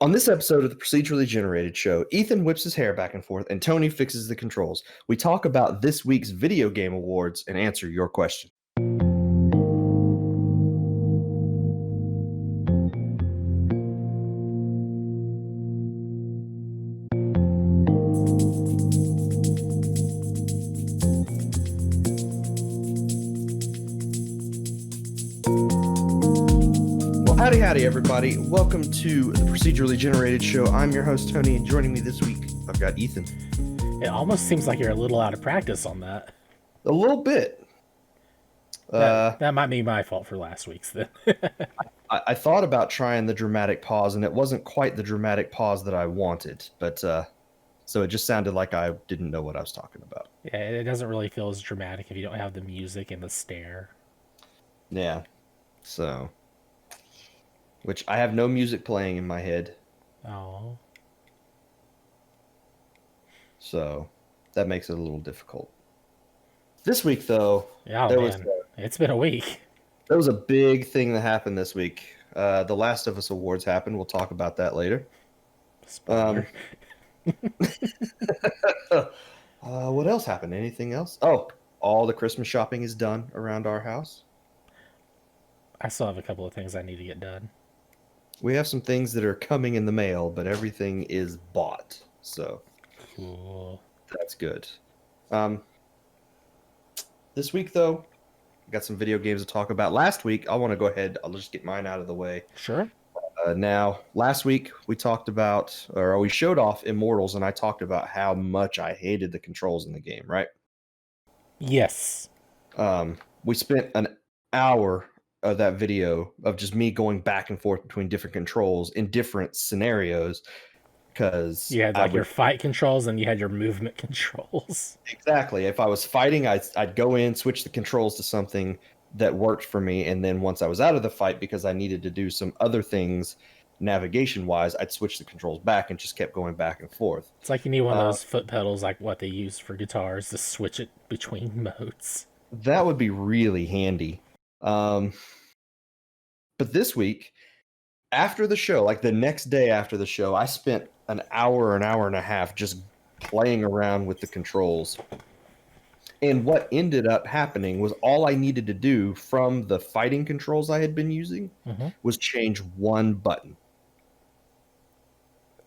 On this episode of the Procedurally Generated Show, Ethan whips his hair back and forth and Tony fixes the controls. We talk about this week's video game awards and answer your question. Howdy, everybody. Welcome to the Procedurally Generated Show. I'm your host, Tony, and joining me this week, I've got Ethan. It almost seems like you're a little out of practice on that. A little bit. That might be my fault for last week's then. I thought about trying the dramatic pause, and it wasn't quite the dramatic pause that I wanted, but so it just sounded like I didn't know what I was talking about. Yeah, it doesn't really feel as dramatic if you don't have the music and the stare. Yeah, so... Which I have no music playing in my head. Oh. So that makes it a little difficult. This week, though, it's been a week. There was a big thing that happened this week. The Last of Us Awards happened. We'll talk about that later. Spoiler. What else happened? Anything else? Oh, all the Christmas shopping is done around our house. I still have a couple of things I need to get done. We have some things that are coming in the mail, but everything is bought. So cool. That's good. This week, though, I got some video games to talk about. Last week, I want to go ahead. I'll just get mine out of the way. Sure. Now, last week, we talked about, or we showed off Immortals, and I talked about how much I hated the controls in the game, right? Yes. We spent an hour of that video of just me going back and forth between different controls in different scenarios, because you had your fight controls and you had your movement controls. Exactly. If I was fighting, I'd go in, switch the controls to something that worked for me, and then once I was out of the fight, because I needed to do some other things navigation wise, I'd switch the controls back and just kept going back and forth. It's like you need one of those foot pedals like what they use for guitars to switch it between modes. That would be really handy. But this week, after the show, like the next day after the show, I spent an hour and a half just playing around with the controls. And what ended up happening was all I needed to do from the fighting controls I had been using was change one button.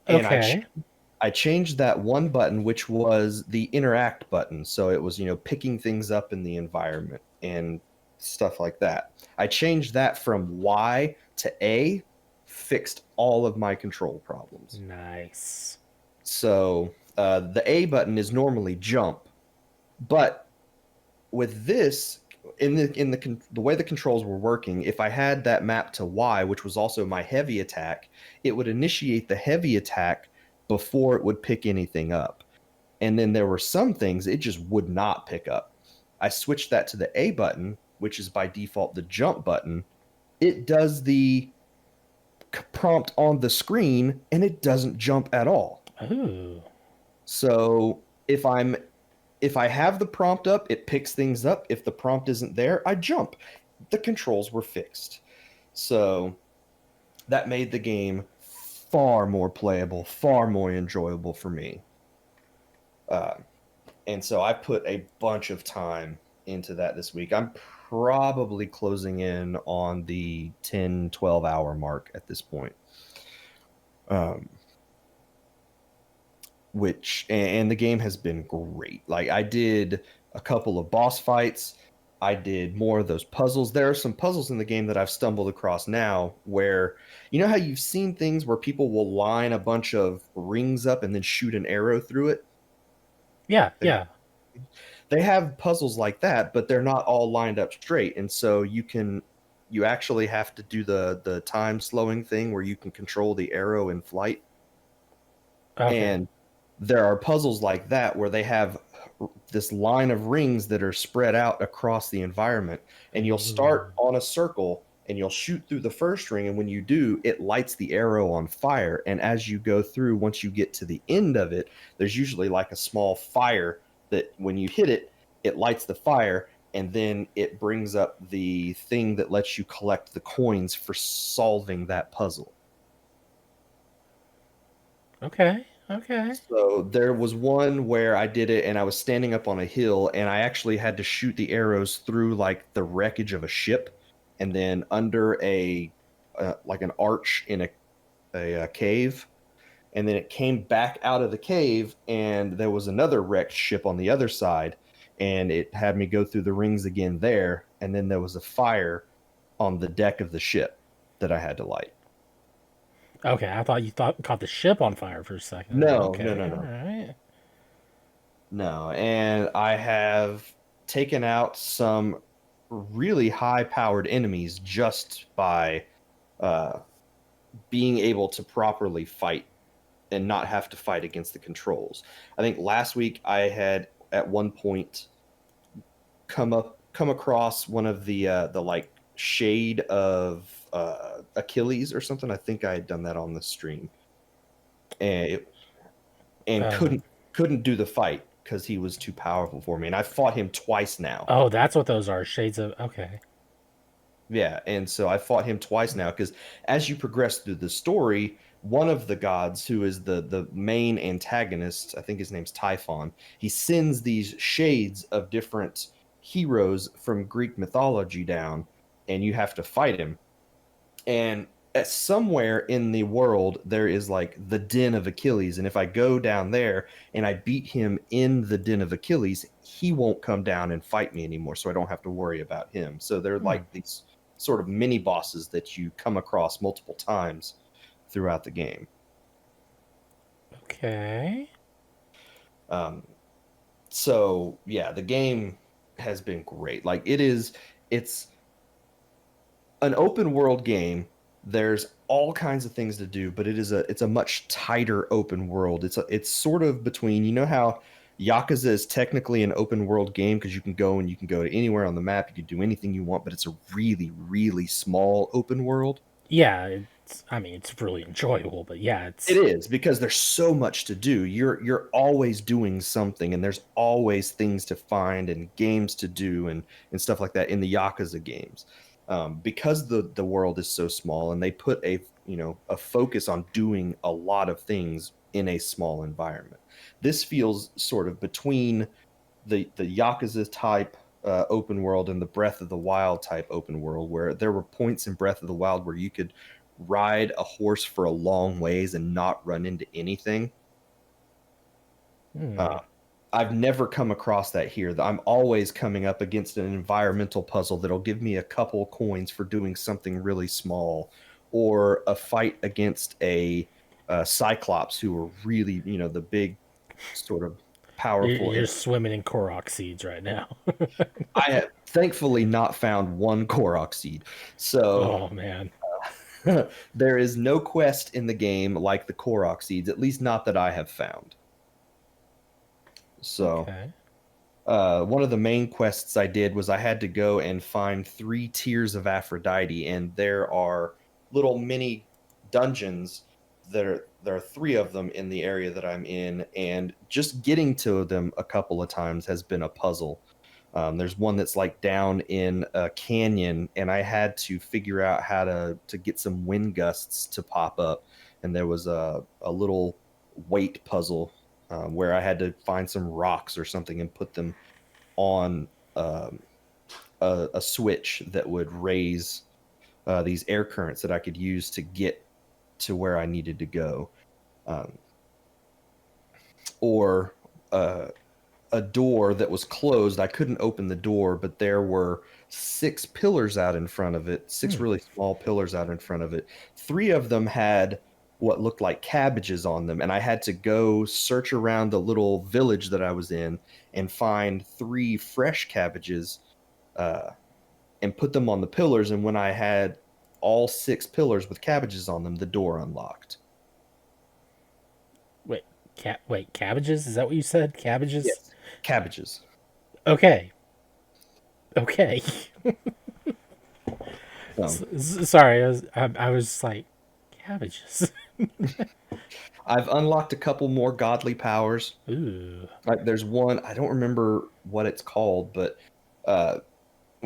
Okay. And I changed that one button, which was the interact button. So it was, picking things up in the environment and stuff like that. I changed that from Y to A, fixed all of my control problems. Nice. So the A button is normally jump, but with this, in the way the controls were working, if I had that map to Y, which was also my heavy attack, it would initiate the heavy attack before it would pick anything up. And then there were some things it just would not pick up. I switched that to the A button, which is by default the jump button. It does the prompt on the screen and it doesn't jump at all. Ooh. So if I have the prompt up, it picks things up. If the prompt isn't there, I jump. The controls were fixed. So that made the game far more playable, far more enjoyable for me. And so I put a bunch of time into that this week. I'm probably closing in on the 10, 12 hour mark at this point. And the game has been great. Like, I did a couple of boss fights. I did more of those puzzles. There are some puzzles in the game that I've stumbled across now where, you know how you've seen things where people will line a bunch of rings up and then shoot an arrow through it? Yeah. They have puzzles like that, but they're not all lined up straight. And so you actually have to do the time slowing thing where you can control the arrow in flight. Okay. And there are puzzles like that where they have this line of rings that are spread out across the environment, and you'll start on a circle and you'll shoot through the first ring, and when you do, it lights the arrow on fire. And as you go through, once you get to the end of it, there's usually like a small fire that when you hit it, it lights the fire, and then it brings up the thing that lets you collect the coins for solving that puzzle. Okay. Okay. So there was one where I did it and I was standing up on a hill and I actually had to shoot the arrows through like the wreckage of a ship and then under a like an arch in a cave, and then it came back out of the cave and there was another wrecked ship on the other side, and it had me go through the rings again there, and then there was a fire on the deck of the ship that I had to light. Okay. I thought you thought caught the ship on fire for a second. No, no, no, Okay. All no. right. No, and I have taken out some really high powered enemies just by uh, being able to properly fight and not have to fight against the controls. I think last week I had at one point come across one of the like shade of Achilles or something. I think I had done that on the stream, and and Uh, couldn't do the fight because he was too powerful for me. And I fought him twice now. oh, that's what those are. Shades of. Okay. Yeah, and so I fought him twice now because as you progress through the story, one of the gods who is the main antagonist, I think his name's Typhon, he sends these shades of different heroes from Greek mythology down, and you have to fight him. And at somewhere in the world there is like the den of Achilles, and if I go down there and I beat him in the den of Achilles, he won't come down and fight me anymore, so I don't have to worry about him. So they're Hmm. like these sort of mini bosses that you come across multiple times throughout the game. Okay. um, so yeah, the game has been great. Like it's an open world game. There's all kinds of things to do, but it's a much tighter open world. It's sort of between, you know how Yakuza is technically an open world game because you can go to anywhere on the map, you can do anything you want, but it's a really really small open world. Yeah. It's. I mean, it's really enjoyable, but yeah, It it's. is because there's so much to do. You're always doing something, and there's always things to find and games to do and stuff like that in the Yakuza games. Because the world is so small, and they put a focus on doing a lot of things in a small environment. This feels sort of between the Yakuza type open world and the Breath of the Wild type open world, where there were points in Breath of the Wild where you could ride a horse for a long ways and not run into anything. Hmm. Uh, I've never come across that here. I'm always coming up against an environmental puzzle that'll give me a couple coins for doing something really small, or a fight against a Cyclops who are really, the big sort of powerful. You're swimming in Korok seeds right now. I have thankfully not found one Korok seed. So Oh man. there is no quest in the game like the Korok seeds, at least not that I have found. So Okay. one of the main quests I did was I had to go and find 3 tiers of Aphrodite, and there are little mini dungeons. There are 3 of them in the area that I'm in, and just getting to them a couple of times has been a puzzle. There's one that's like down in a canyon, and I had to figure out how to get some wind gusts to pop up, and there was a little weight puzzle where I had to find some rocks or something and put them on um, a switch that would raise these air currents that I could use to get to where I needed to go. Um, or a door that was closed. I couldn't open the door, but there were 6 pillars out in front of it, six Hmm. really small pillars out in front of it. 3 of them had what looked like cabbages on them, and I had to go search around the little village that I was in and find 3 fresh cabbages uh, and put them on the pillars. And when I had all 6 pillars with cabbages on them, the door unlocked. Wait. Wait. Cabbages? Is that what you said? Cabbages? Yes, cabbages. Okay. Okay. So Sorry. I was like cabbages. I've unlocked a couple more godly powers. Ooh. Like there's one, I don't remember what it's called, but uh,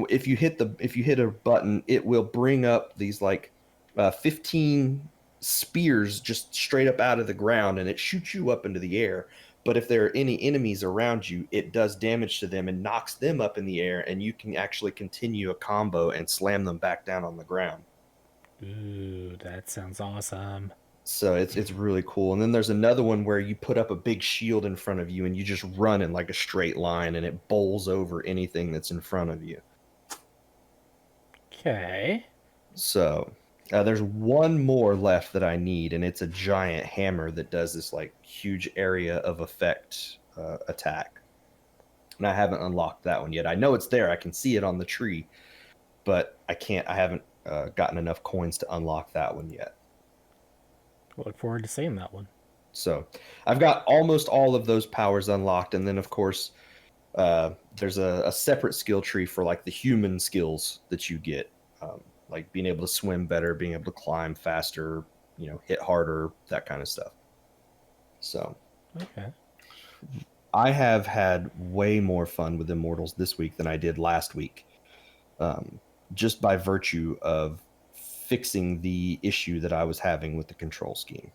if you hit a button, it will bring up these like 15. spears just straight up out of the ground and it shoots you up into the air. But if there are any enemies around you, it does damage to them and knocks them up in the air, and you can actually continue a combo and slam them back down on the ground. Ooh, that sounds awesome. So it's really cool. And then there's another one where you put up a big shield in front of you and you just run in like a straight line and it bowls over anything that's in front of you. Okay. So there's one more left that I need, and it's a giant hammer that does this like huge area of effect attack. And I haven't unlocked that one yet. I know it's there. I can see it on the tree, but I can't. I haven't gotten enough coins to unlock that one yet. Look forward to seeing that one. So I've got almost all of those powers unlocked, and then of course there's a separate skill tree for like the human skills that you get, like being able to swim better, being able to climb faster, hit harder, that kind of stuff. So Okay. I have had way more fun with Immortals this week than I did last week, just by virtue of fixing the issue that I was having with the control scheme.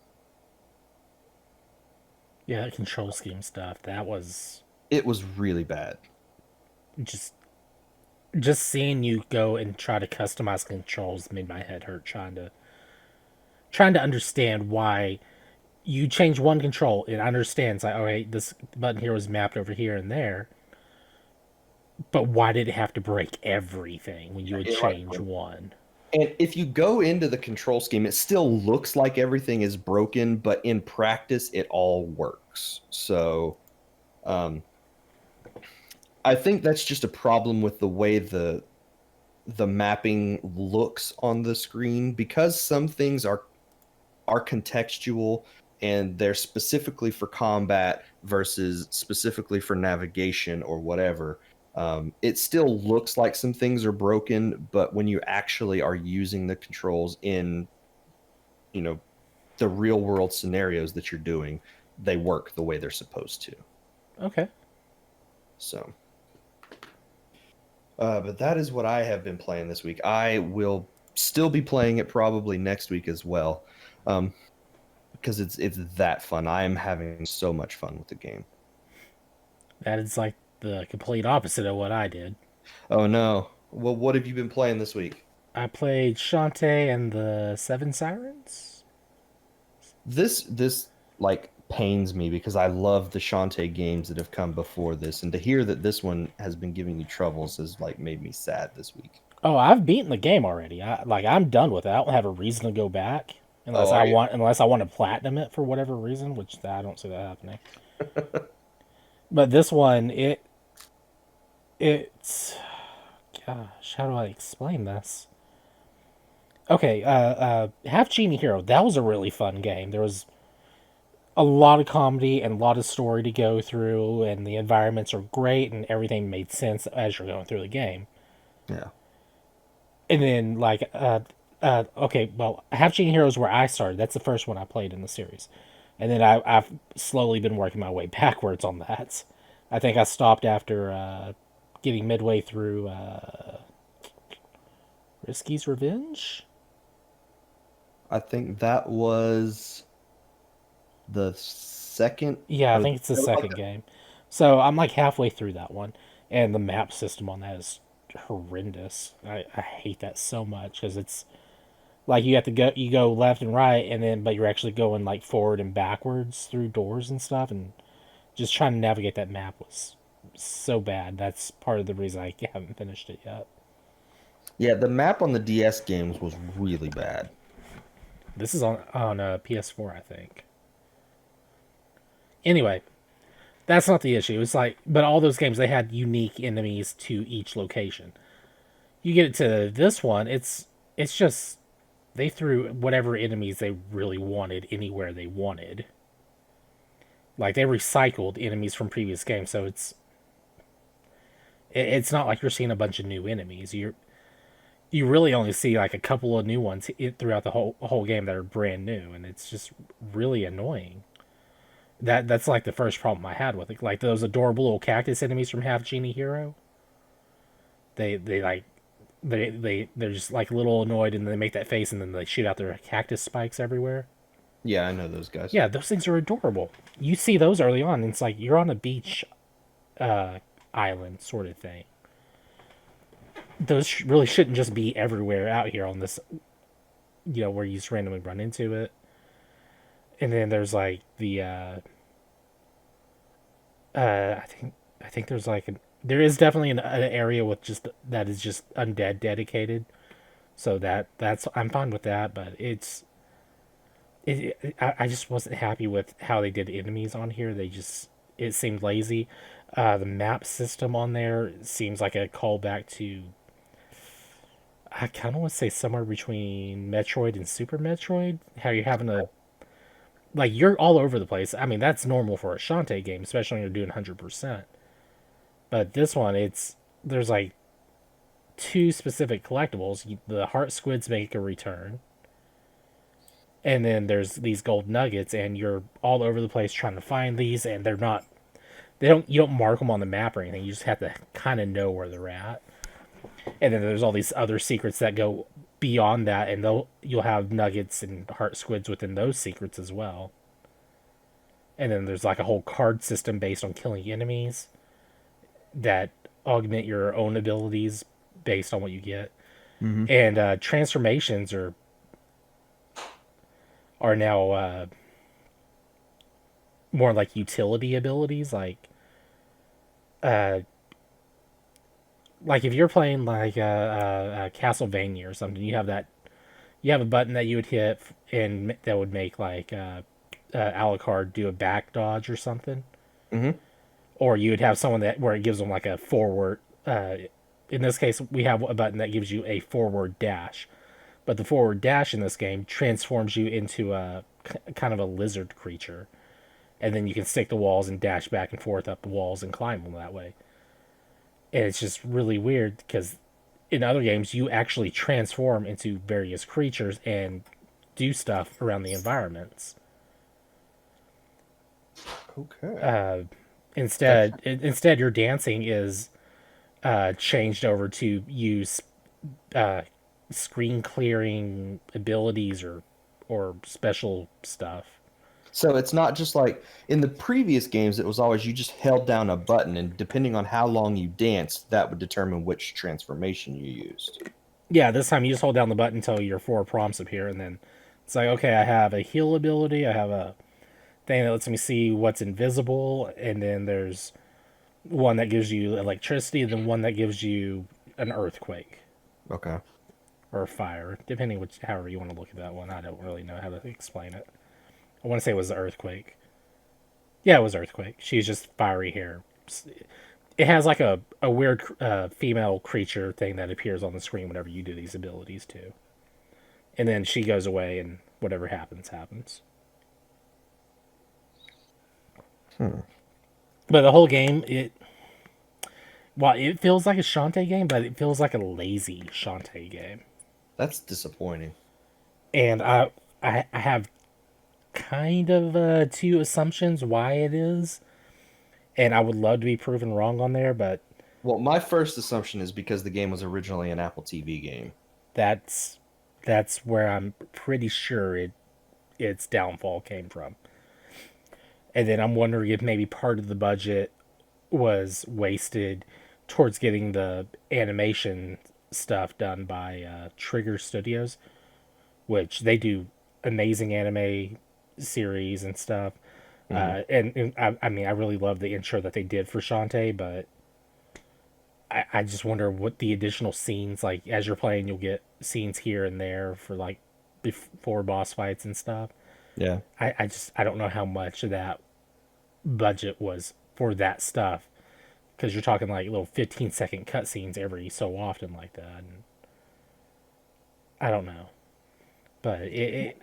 Yeah, that control scheme stuff. That was It was really bad. just just seeing you go and try to customize controls made my head hurt trying to understand why you change one control. It understands like, all right, this button here was mapped over here and there, but why did it have to break everything when you would change one? And if you go into the control scheme, it still looks like everything is broken, but in practice, it all works. So, I think that's just a problem with the way the mapping looks on the screen, because some things are contextual and they're specifically for combat versus specifically for navigation or whatever. It still looks like some things are broken, but when you actually are using the controls in, the real world scenarios that you're doing, they work the way they're supposed to. Okay. So, but that is what I have been playing this week. I will still be playing it probably next week as well, because it's that fun. I am having so much fun with the game. That is like the complete opposite of what I did. Oh no. Well, what have you been playing this week? I played Shantae and the Seven Sirens. This like pains me because I love the Shantae games that have come before this, and to hear that this one has been giving you troubles has like made me sad this week. Oh, I've beaten the game already. I'm done with it. I don't have a reason to go back Oh, are you? unless I want to platinum it for whatever reason, which I don't see that happening. But this one, it's gosh, how do I explain this? Okay, Half Genie Hero. That was a really fun game. There was a lot of comedy and a lot of story to go through, and the environments are great, and everything made sense as you're going through the game. Yeah. And then okay, well, Half Genie Hero is where I started. That's the first one I played in the series, and then I've slowly been working my way backwards on that. I think I stopped after getting midway through Risky's Revenge. I think that was the second. Yeah, I Or think it's the it was like second game. So I'm like halfway through that one, and the map system on that is horrendous. I hate that so much because it's like you go left and right, and then but you're actually going like forward and backwards through doors and stuff, and just trying to navigate that map was so bad. That's part of the reason I haven't finished it yet. yeah, the map on the DS games was really bad. This is on PS4, I think. Anyway, that's not the issue. It's like, but all those games they had unique enemies to each location. You get it to this one, it's just they threw whatever enemies they really wanted anywhere they wanted. Like they recycled enemies from previous games, so it's not like you're seeing a bunch of new enemies. You really only see like a couple of new ones throughout the whole game that are brand new, and it's just really annoying. That's like the first problem I had with it. Like those adorable little cactus enemies from Half Genie Hero. They like they're just like a little annoyed, and they make that face, and then they shoot out their cactus spikes everywhere. Yeah, I know those guys. Yeah, those things are adorable. You see those early on, and it's like you're on a beach uh, island sort of thing. Those really shouldn't just be everywhere out here on this, where you just randomly run into it. And then there's like the I think there's like there is definitely an area with just that is just undead dedicated. So that's I'm fine with that, but I just wasn't happy with how they did enemies on here. It seemed lazy. The map system on there seems like a callback to, I kind of want to say somewhere between Metroid and Super Metroid. How you're having to, like, you're all over the place. I mean, that's normal for a Shantae game, especially when you're doing 100%. But this one, there's like two specific collectibles. The heart squids make a return, and then there's these gold nuggets, and you're all over the place trying to find these, and you don't mark them on the map or anything. You just have to kind of know where they're at. And then there's all these other secrets that go beyond that, and you'll have nuggets and heart squids within those secrets as well. And then there's like a whole card system based on killing enemies that augment your own abilities based on what you get. Mm-hmm. And transformations are now more like utility abilities, uh, like if you're playing like a Castlevania or something, you have a button that you would hit, and that would make like Alucard do a back dodge or something, Mm-hmm. or you would have someone that where it gives them like a forward. In this case, we have a button that gives you a forward dash, but the forward dash in this game transforms you into a kind of a lizard creature, and then you can stick the walls and dash back and forth up the walls and climb them that way. And it's just really weird because in other games you actually transform into various creatures and do stuff around the environments. Okay. That's Instead, your dancing is changed over to use uh, screen clearing abilities or special stuff. So it's not just like in the previous games, it was always you just held down a button, and depending on how long you danced, that would determine which transformation you used. Yeah, this time you just hold down the button until your four prompts appear, and then it's like, okay, I have a heal ability, I have a thing that lets me see what's invisible, and then there's one that gives you electricity, and then one that gives you an earthquake Okay. or fire, depending however you want to look at that one. I don't really know how to explain it. I want to say it was the earthquake. Yeah, it was earthquake. She's just fiery hair. It has like a weird female creature thing that appears on the screen whenever you do these abilities too. And then she goes away, and whatever happens, happens. Hmm. But the whole game, it feels like a Shantae game, but it feels like a lazy Shantae game. That's disappointing. And I have kind of two assumptions why it is, and I would love to be proven wrong on there, but Well, my first assumption is because the game was originally an Apple TV game. that's that's where I'm pretty sure its downfall came from. And then I'm wondering if maybe part of the budget was wasted towards getting the animation stuff done by Trigger Studios, which they do amazing anime series and stuff. Hmm. I mean, I really love the intro that they did for Shantae, but I just wonder what the additional scenes, like as you're playing, you'll get scenes here and there for like before boss fights and stuff. Yeah. I don't know how much of that budget was for that stuff, because you're talking like little 15-second cutscenes every so often like that. And I don't know, but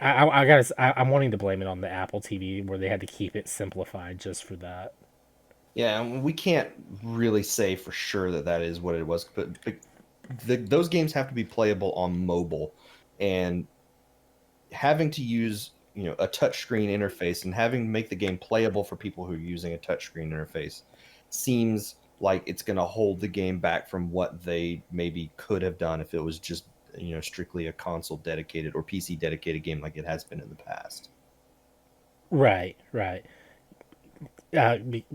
I'm wanting to blame it on the Apple TV where they had to keep it simplified just for that. Yeah, and we can't really say for sure that that is what it was, but those games have to be playable on mobile, and having to use a touchscreen interface and having to make the game playable for people who are using a touchscreen interface seems like it's going to hold the game back from what they maybe could have done if it was just, strictly a console dedicated or PC dedicated game like it has been in the past. Right, right.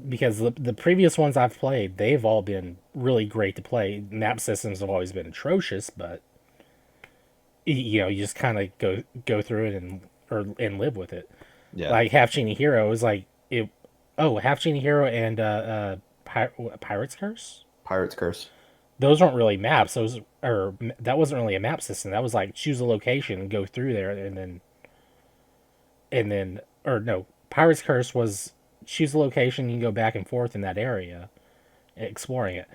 Because the previous ones I've played, they've all been really great to play. Map systems have always been atrocious, but you just kind of go through it and live with it. Yeah. Like Half Genie Hero is like it. Oh, Half Genie Hero and Pirate's Curse. Pirate's Curse. Those weren't really maps. Those or that wasn't really a map system. That was like choose a location and go through there, and then or no, Pirate's Curse was choose a location. You can go back and forth in that area, exploring it.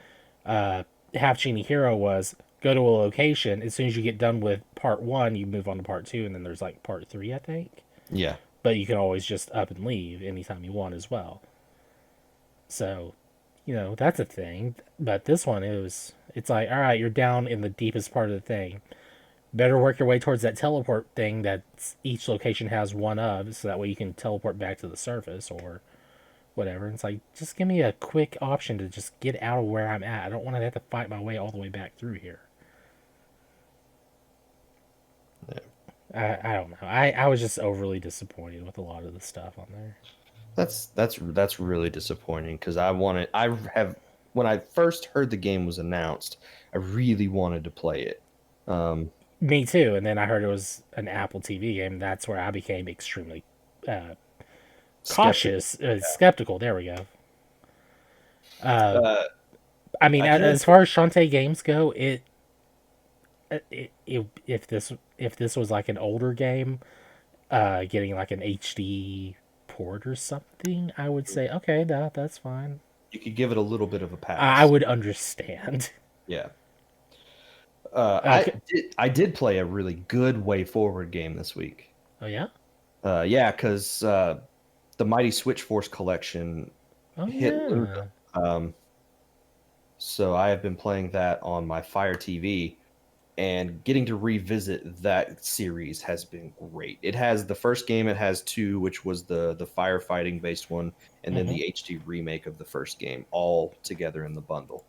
Half Genie Hero was go to a location. As soon as you get done with part one, you move on to part two, and then there's like part three, I think. Yeah. But you can always just up and leave anytime you want as well. So, that's a thing. But this one it's like, all right, you're down in the deepest part of the thing. Better work your way towards that teleport thing that each location has one of, so that way you can teleport back to the surface or whatever. It's like, just give me a quick option to just get out of where I'm at. I don't want to have to fight my way all the way back through here. Yeah. I don't know. I was just overly disappointed with a lot of the stuff on there. That's really disappointing because I have when I first heard the game was announced, I really wanted to play it. Me too. And then I heard it was an Apple TV game. That's where I became extremely uh, Skeptical. cautious, skeptical. There we go. Uh, I mean, I can't. as far as Shantae games go, if this was like an older game, getting like an HD port or something, I would say okay, that's fine. You could give it a little bit of a I pass. would understand. Yeah. Okay. I did play a really good Way Forward game this week. Oh yeah. Yeah, because the Mighty Switch Force collection Oh hit Luna. yeah. Um, so I have been playing that on my Fire TV, and getting to revisit that series has been great. It has the first game, it has two, which was the firefighting based one, and then Hmm. the HD remake of the first game, all together in the bundle.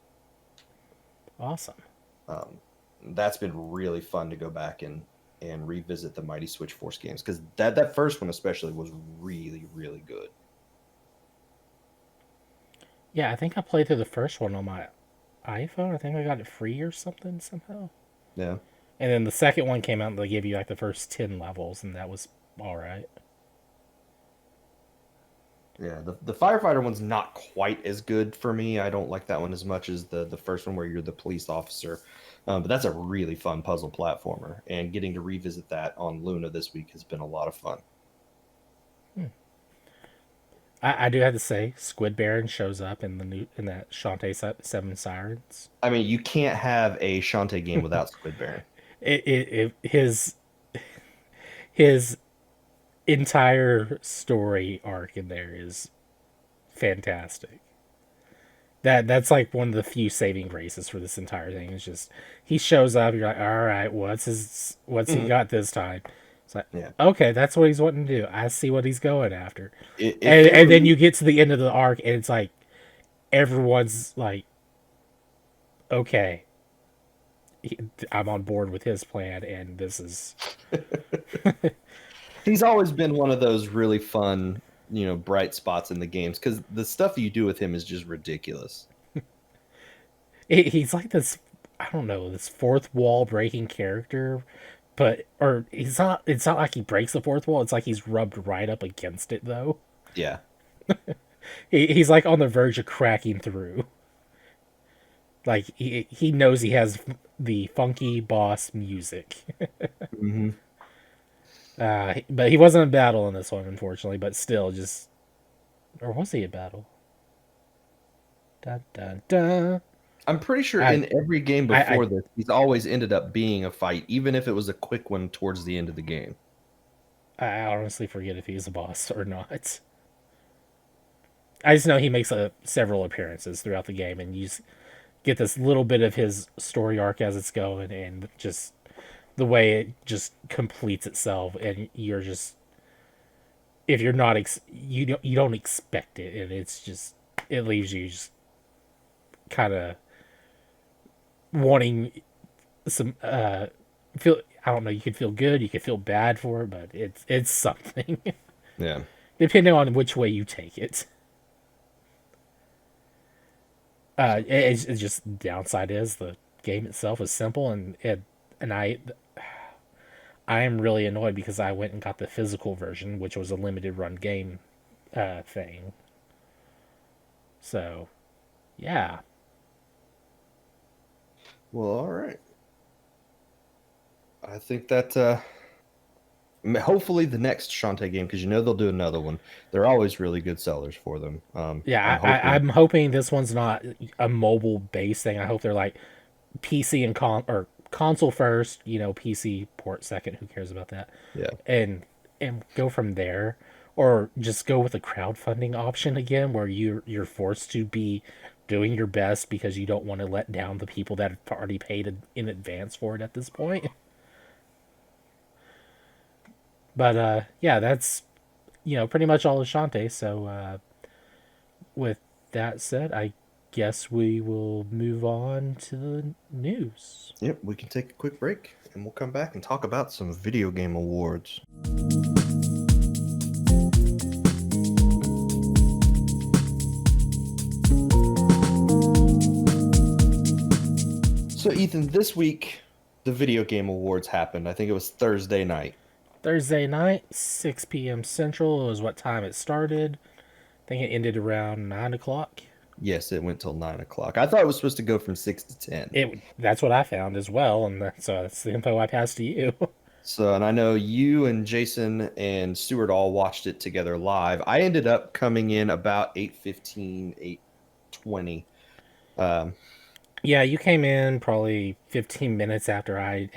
Awesome. Um, that's been really fun to go back and revisit the Mighty Switch Force games because that first one especially was really really good. Yeah, I think I played through the first one on my iPhone. I think I got it free or something somehow. Yeah, And then the second one came out and they gave you like the first 10 levels, and that was all right. yeah. The firefighter one's not quite as good for me. I don't like that one as much as the first one where you're the police officer. But that's a really fun puzzle platformer, and getting to revisit that on Luna this week has been a lot of fun. I do have to say, Squid Baron shows up in that Shantae Seven Sirens. I mean, you can't have a Shantae game without Squid Baron. His entire story arc in there is fantastic. That's like one of the few saving graces for this entire thing. It's just he shows up. You're like, all right, what's he Mhm. got this time? It's like, Yeah. okay, that's what he's wanting to do. I see what he's going after. If And they and then release, you get to the end of the arc, and it's like everyone's like, okay, I'm on board with his plan, and this is he's always been one of those really fun, bright spots in the games because the stuff you do with him is just ridiculous. he's like this. I don't know, this fourth wall breaking character, but or he's not. It's not like he breaks the fourth wall. It's like he's rubbed right up against it though. Yeah. He's like on the verge of cracking through. Like he knows he has the funky boss music. Hmm. But he wasn't in battle in this one, unfortunately. But still, just or was he a battle? Dun dun dun. I'm pretty sure I in every game I before this, he's always ended up being a fight, even if it was a quick one towards the end of the game. I honestly forget if he's a boss or not. I just know he makes several appearances throughout the game, and you just get this little bit of his story arc as it's going, and just the way it just completes itself, and you're just if you're not you don't expect it, and it's just it leaves you just kind of wanting some feel. I don't know. You could feel good, you could feel bad for it, but it's something Yeah. depending on which way you take it. It's just downside is the game itself is simple and I am really annoyed because I went and got the physical version, which was a limited run game thing. So yeah, Well, all right. I think that hopefully the next Shantae game, because you know they'll do another one. They're always really good sellers for them. I'm yeah. hoping. I'm hoping this one's not a mobile based thing. I hope they're like PC and console first. PC port second. Who cares about that? Yeah. And go from there, or just go with a crowdfunding option again, where you're forced to be doing your best because you don't want to let down the people that have already paid in advance for it at this point. But yeah, that's pretty much all of Shantae. So with that said, I guess we will move on to the news. Yep. We can take a quick break, and we'll come back and talk about some video game awards. So, Ethan, this week the video game awards happened. I think it was Thursday night. Thursday night, 6 p.m. Central was what time it started. I think it ended around 9 o'clock. Yes, it went till 9 o'clock. I thought it was supposed to go from 6 to 10. That's what I found as well, and so that's the info I passed to you. So, and I know you and Jason and Stuart all watched it together live. I ended up coming in about 8:15, 8:20. Um, Yeah, you came in probably 15 minutes after I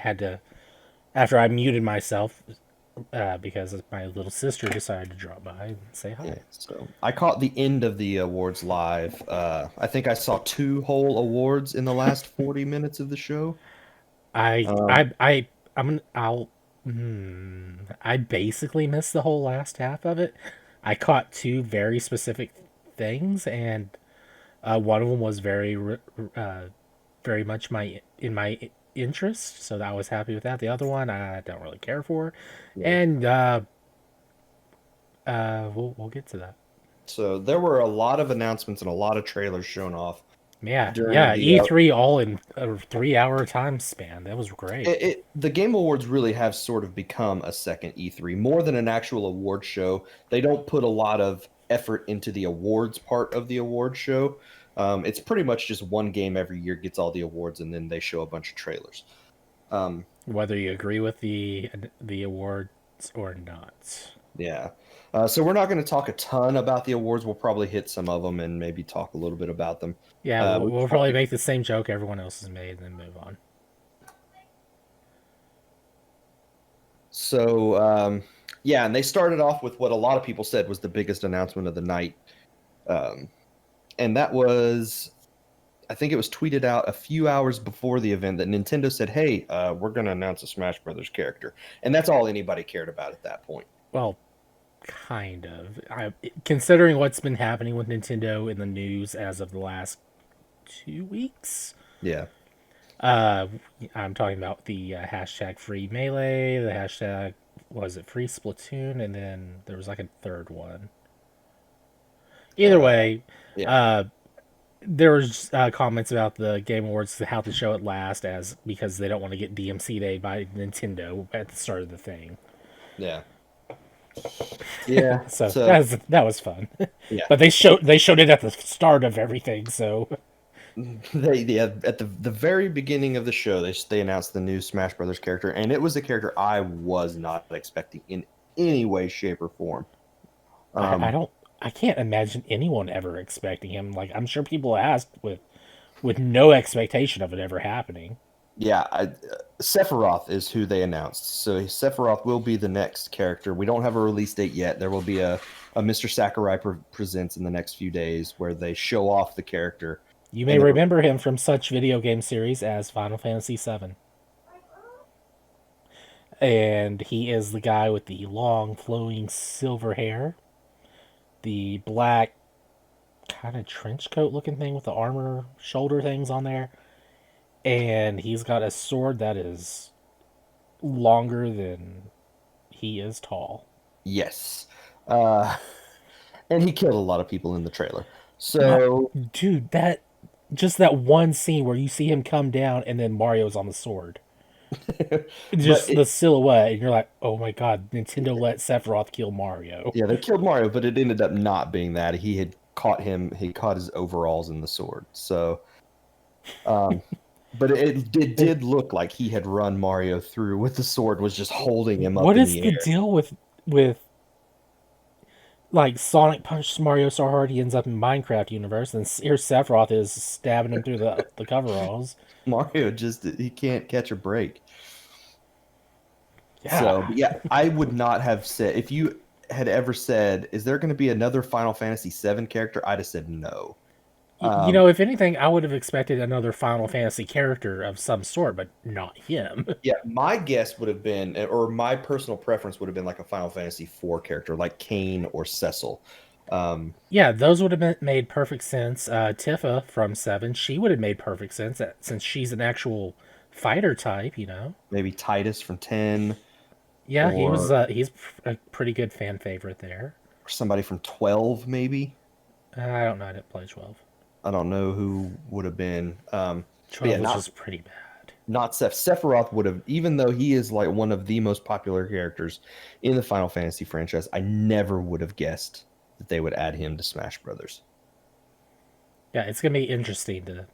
muted myself because my little sister decided to drop by and say yeah, hi. so I caught the end of the awards live. I think I saw two whole awards in the last 40 minutes of the show. I Um, I I I'm I'll I basically missed the whole last half of it. I caught two very specific things, and one of them was very much my interest, so I was happy with that. The other one I don't really care for, yeah. and we'll get to that. So there were a lot of announcements and a lot of trailers shown off Yeah, during yeah, the E3 all in a 3 hour time span. That was great. the Game Awards really have sort of become a second E3 more than an actual award show. They don't put a lot of effort into the awards part of the award show. It's pretty much just one game every year gets all the awards, and then they show a bunch of trailers. Um, Whether you agree with the awards or not. yeah. So we're not going to talk a ton about the awards. We'll probably hit some of them and maybe talk a little bit about them. Yeah, we'll, We we'll want probably to make the same joke everyone else has made and then move on. So, yeah, and they started off with what a lot of people said was the biggest announcement of the night. Um, and that was, I think it was tweeted out a few hours before the event that Nintendo said, hey, we're going to announce a Smash Brothers character. And that's all anybody cared about at that point. Well, kind of. Considering what's been happening with Nintendo in the news as of the last 2 weeks, Yeah. uh, I'm talking about the hashtag free melee, the hashtag was it free Splatoon, and then there was like a third one. Either Uh, way, yeah. uh, there was comments about the Game Awards how to show it last as because they don't want to get DMCA'd by Nintendo at the start of the thing. Yeah. Yeah. So So, that was fun. yeah. But they showed it at the start of everything. So Yeah, at the very beginning of the show, they announced the new Smash Brothers character, and it was a character I was not expecting in any way, shape, or form. I Um, don't I can't imagine anyone ever expecting him. Like I'm sure people asked with no expectation of it ever happening. yeah, Sephiroth is who they announced. So Sephiroth will be the next character. We don't have a release date yet. There will be a Mr. Sakurai presents in the next few days where they show off the character. You may And remember him from such video game series as Final Fantasy VII. And he is the guy with the long flowing silver hair, the black kind of trench coat looking thing with the armor shoulder things on there, and he's got a sword that is longer than he is tall. Yes. Uh, and he killed a lot of people in the trailer. My So, dude, that just that one scene where you see him come down and then Mario's on the sword. but Just the silhouette, and you're like, oh my god, Nintendo let Sephiroth kill Mario. yeah, they killed Mario, but it ended up not being that. He had caught him. He caught his overalls in the sword. So, um, but it did look like he had run Mario through with the sword, was just holding him up What in is the the air. deal with like Sonic punched Mario so hard he ends up in Minecraft universe, and here Sephiroth is stabbing him through the coveralls. Mario just he can't catch a break. Yeah, So, but yeah, I would not have said if you had ever said, "Is there going to be another Final Fantasy VII character?" I'd have said no. you Um, know, if anything, I would have expected another Final Fantasy character of some sort, but not him. yeah, my guess would have been, or my personal preference would have been like a Final Fantasy IV character, like Kain or Cecil. Um, Yeah, those would have made perfect sense. Tifa from Seven, she would have made perfect sense since she's an actual fighter type. You know. maybe Titus from 10, Yeah, he was. or He's a pretty good fan favorite there. somebody from 12, maybe. I don't know. I didn't play 12. I don't know who would have been. But yeah, 12 was just pretty bad. not Seph. Sephiroth would have, even though he is like one of the most popular characters in the Final Fantasy franchise, I never would have guessed that they would add him to Smash Brothers. Yeah, it's gonna be interesting to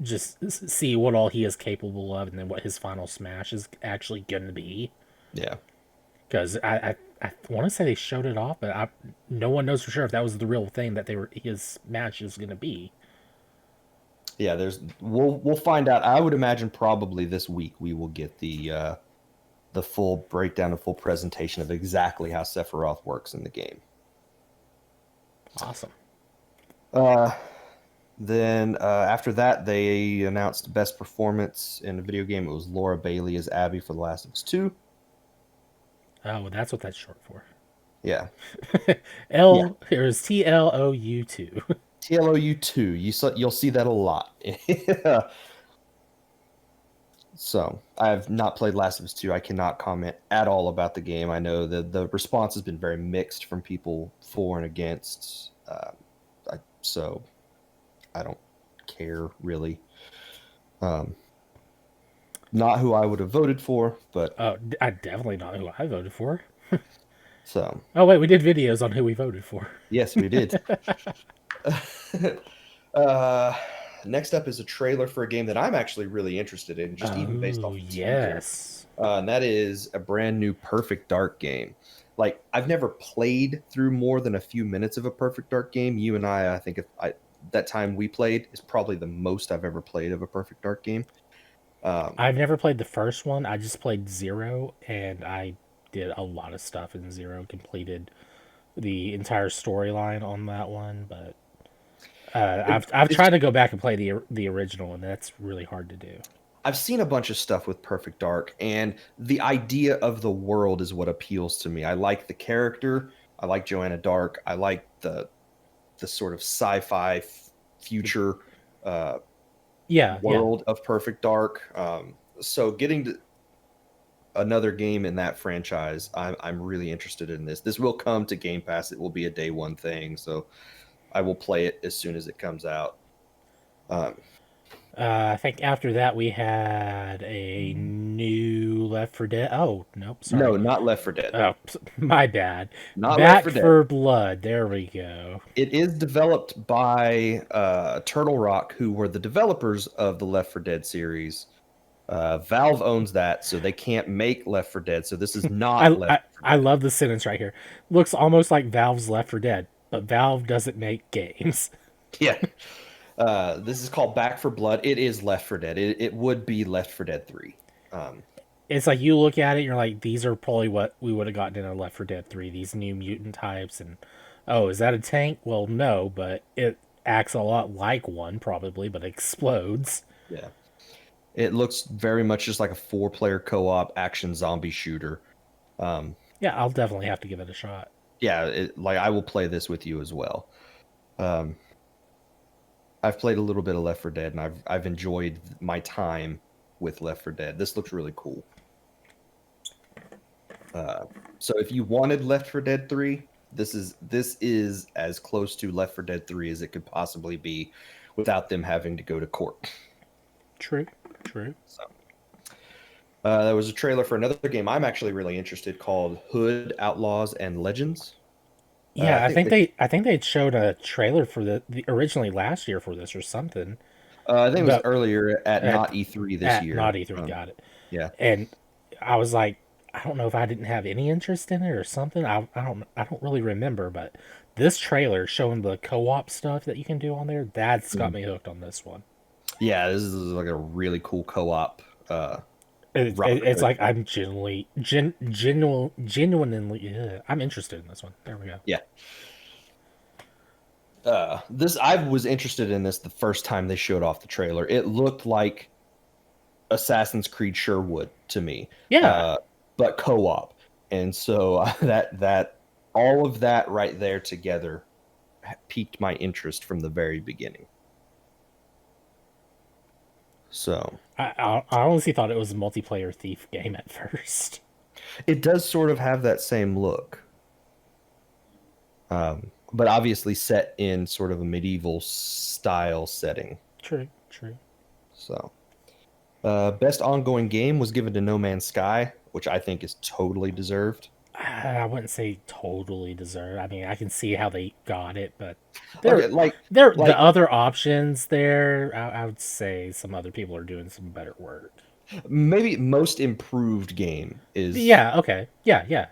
just see what all he is capable of, and then what his final smash is actually gonna be. Yeah. Because I want to say they showed it off, but no one knows for sure if that was the real thing that they were his match is gonna be. Yeah, we'll find out. I would imagine probably this week we will get the full breakdown and full presentation of exactly how Sephiroth works in the game. Awesome. Uh, then after that, they announced best performance in a video game. It was Laura Bailey as Abby for The Last of Us 2. Oh, well, that's what that's short for. Yeah, yeah. Here's TLOU2. TLOU 2. You'll see that a lot. So I have not played Last of Us 2. I cannot comment at all about the game. I know that the response has been very mixed from people for and against. So I don't care really. Um, not who I would have voted for, but Oh, I definitely not who I voted for. so Oh wait, we did videos on who we voted for. yes, we did. uh, Next up is a trailer for a game that I'm actually really interested in, just even based Oh off the teaser. yes. And that is a brand new Perfect Dark game. Like I've never played through more than a few minutes of a Perfect Dark game. You and I think that time we played is probably the most I've ever played of a Perfect Dark game. I've never played the first one. I just played Zero, and I did a lot of stuff in Zero. Completed the entire storyline on that one, but I've It's tried to go back and play the original, and that's really hard to do. I've seen a bunch of stuff with Perfect Dark, and the idea of the world is what appeals to me. I like the character. I like Joanna Dark. I like the sort of sci-fi future Yeah, yeah. world of Perfect Dark. So getting to another game in that franchise, I'm really interested in this. This will come to Game Pass. It will be a day one thing, so I will play it as soon as it comes out. Um, I think after that we had a new Left for Dead. Oh, nope, no, sorry. not Left 4 Dead. Oh, my bad. Not Left Back 4 Dead. for Blood. There we go. It is developed by Turtle Rock, who were the developers of the Left 4 Dead series. Valve owns that, so they can't make Left 4 Dead. So this is not I, Left I 4 I Dead. love the sentence right here. Looks almost like Valve's Left for Dead, but Valve doesn't make games. Yeah. This is called Back for Blood. It is Left 4 Dead. It would be Left 4 Dead 3. It's like you look at it, and you're like, these are probably what we would have gotten in a Left for Dead 3. These new mutant types, and oh, is that a tank? Well, no, but it acts a lot like one probably, but explodes. Yeah. It looks very much just like a 4-player co-op action zombie shooter. Yeah, I'll definitely have to give it a shot. Yeah, like I will play this with you as well. I've played a little bit of Left 4 Dead, and I've enjoyed my time with Left 4 Dead. This looks really cool. Uh, so if you wanted Left 4 Dead 3, this is as close to Left 4 Dead 3 as it could possibly be, without them having to go to court. True, true. So there was a trailer for another game I'm actually really interested called Hood Outlaws and Legends. Yeah, I I think think they, they they'd showed a trailer for the originally last year for this or something, I think it was but earlier at at not E3 this at year. Naughty 3 got it, Yeah, and I was like, I don't know if I didn't have any interest in it or something. I don't really remember, but this trailer showing the co-op stuff that you can do on there, that's got Mhm. me hooked on this one. Yeah, this is like a really cool co-op. Robin It's Hood. like I'm genuinely, I'm interested in this one. There we go. Yeah. This I was interested in this the first time they showed off the trailer. It looked like Assassin's Creed Sherwood to me, Yeah, uh, but co-op, and so that all of that right there together piqued my interest from the very beginning. So I honestly thought it was a multiplayer thief game at first. it does sort of have that same look, but obviously set in sort of a medieval style setting. True, true. So. Best ongoing game was given to No Man's Sky, which I think is totally deserved. I wouldn't say totally deserved. I mean, I can see how they got it, but there, Okay, like the like other options there. I would say some other people are doing some better work. maybe most improved game Yeah. Okay. Yeah. Yeah.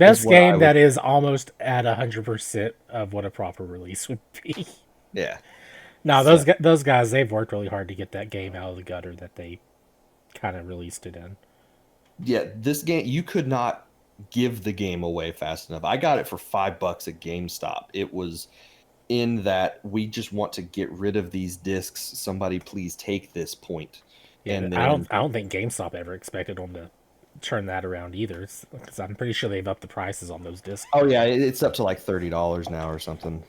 is Best what I game would. that is almost at 100% of what a proper release would be. Yeah. Now So those guys, they've worked really hard to get that game out of the gutter that they kind of released it in. yeah, this game you could not give the game away fast enough. I got it for $5 at GameStop. It was in that we just want to get rid of these discs. Somebody please take this point. Yeah, And I don't then I don't think GameStop ever expected them to turn that around either, because I'm pretty sure they've upped the prices on those discs. oh yeah, it's up to like $30 now or something.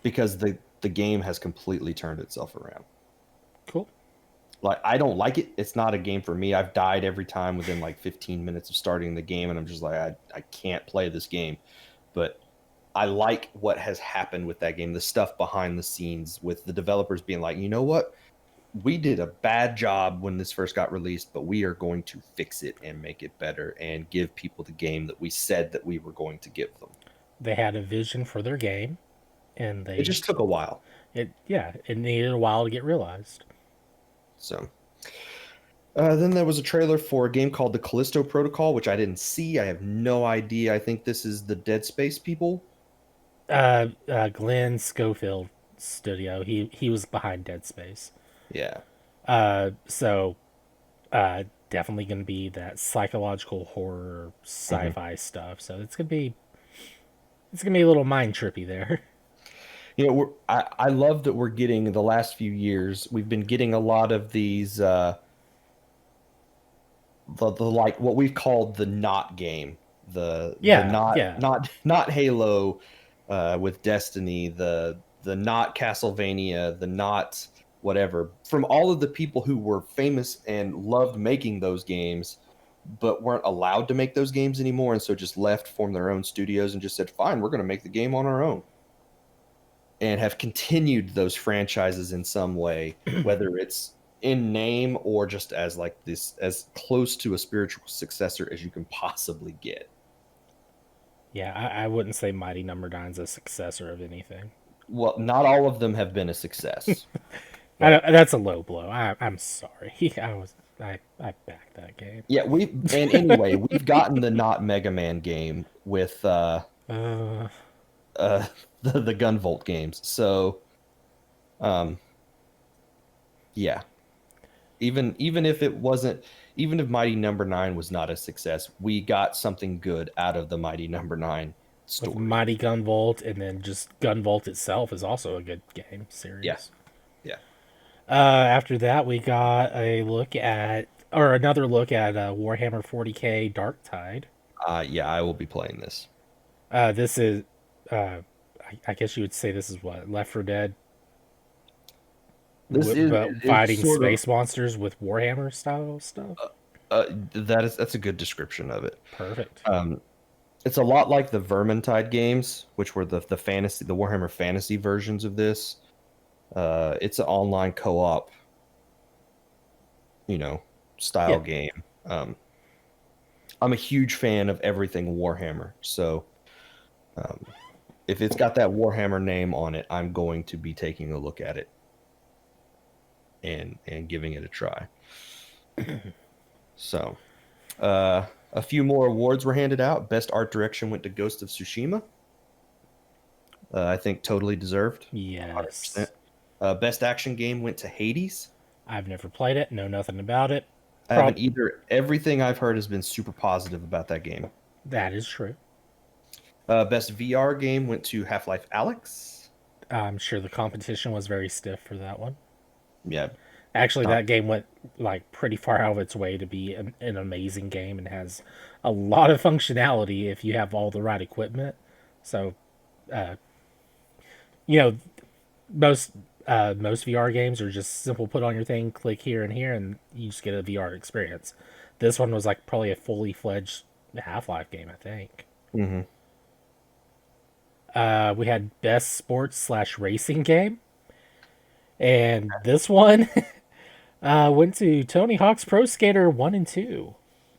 Because the game has completely turned itself around. Cool. Like I don't like it. It's not a game for me. I've died every time within like 15 minutes of starting the game, and I'm just like I can't play this game. But I like what has happened with that game, the stuff behind the scenes with the developers being like, you know what? We did a bad job when this first got released, but we are going to fix it and make it better and give people the game that we said that we were going to give them. They had a vision for their game, and It just took a while. it needed a while to get realized. So then there was a trailer for a game called the Callisto Protocol, which I didn't see. I have no idea. I think this is the Dead Space people. Glenn Schofield studio. He was behind Dead Space. Yeah. So definitely gonna be that psychological horror hmm sci-fi stuff. So it's gonna be a little mind trippy there. You know, I love that we're getting the last few years. We've been getting a lot of these, the like what we've called the not game, the Yeah, not yeah. not Halo, with Destiny, the not Castlevania, the not whatever. From all of the people who were famous and loved making those games, but weren't allowed to make those games anymore, and so just left, formed their own studios, and just said, "Fine, we're going to make the game on our own." And have continued those franchises in some way, whether it's in name or just as like this, as close to a spiritual successor as you can possibly get. Yeah, I wouldn't say Mighty Number Nine's a successor of anything. Well, not all of them have been a success, but That's a low blow. I'm sorry. I backed that game. yeah, and anyway, we've gotten the not Mega Man game with Uh, uh the Gunvolt games. So um yeah, even if it wasn't, even if Mighty Number Nine was not a success, we got something good out of the Mighty Number Nine with story. Mighty Gunvolt, and then just Gunvolt itself is also a good game Yeah, series. yeah. After that, we got another look at Warhammer 40K Dark Tide. Yeah, I will be playing this. This is, I guess you would say this is what, Left 4 Dead This is But it's fighting sort of space monsters with Warhammer style stuff. that's a good description of it. Perfect. Um, it's a lot like the Vermintide games, which were the Warhammer Fantasy versions of this. It's an online co-op, you know, Yeah. style game. I'm a huge fan of everything Warhammer, so um, if it's got that Warhammer name on it, I'm going to be taking a look at it and giving it a try. So, a few more awards were handed out. Best art direction went to Ghost of Tsushima. I think totally deserved, 100%. Yes. Best action game went to Hades. I've never played it. Know nothing about it. I haven't either. Everything I've heard has been super positive about that game. That is true. Best VR game went to Half-Life Alyx. I'm sure the competition was very stiff for that one. Yeah, Actually, not that game went like pretty far out of its way to be an amazing game and has a lot of functionality if you have all the right equipment. So, uh, you know, most most VR games are just simple put on your thing, click here and here, and you just get a VR experience. This one was like probably a fully fledged Half Life game, I think. hmm We had best sports slash racing game, and this one went to Tony Hawk's Pro Skater 1 and 2.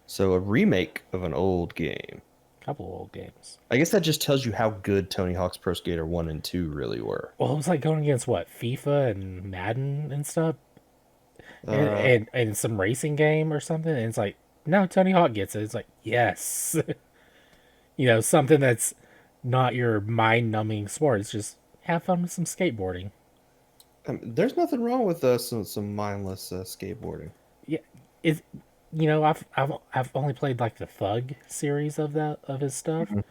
So a remake of an old game. Couple old games. I guess that just tells you how good Tony Hawk's Pro Skater 1 and 2 really were. Well, it was like going against what, FIFA and Madden and stuff, and Uh, some racing game or something. And it's like, no, Tony Hawk gets it. It's like, yes, something that's not your mind-numbing sport. It's just have fun with some skateboarding. there's nothing wrong with some mindless skateboarding. Yeah, it's I've only played like the Thug series of his stuff, Mhm.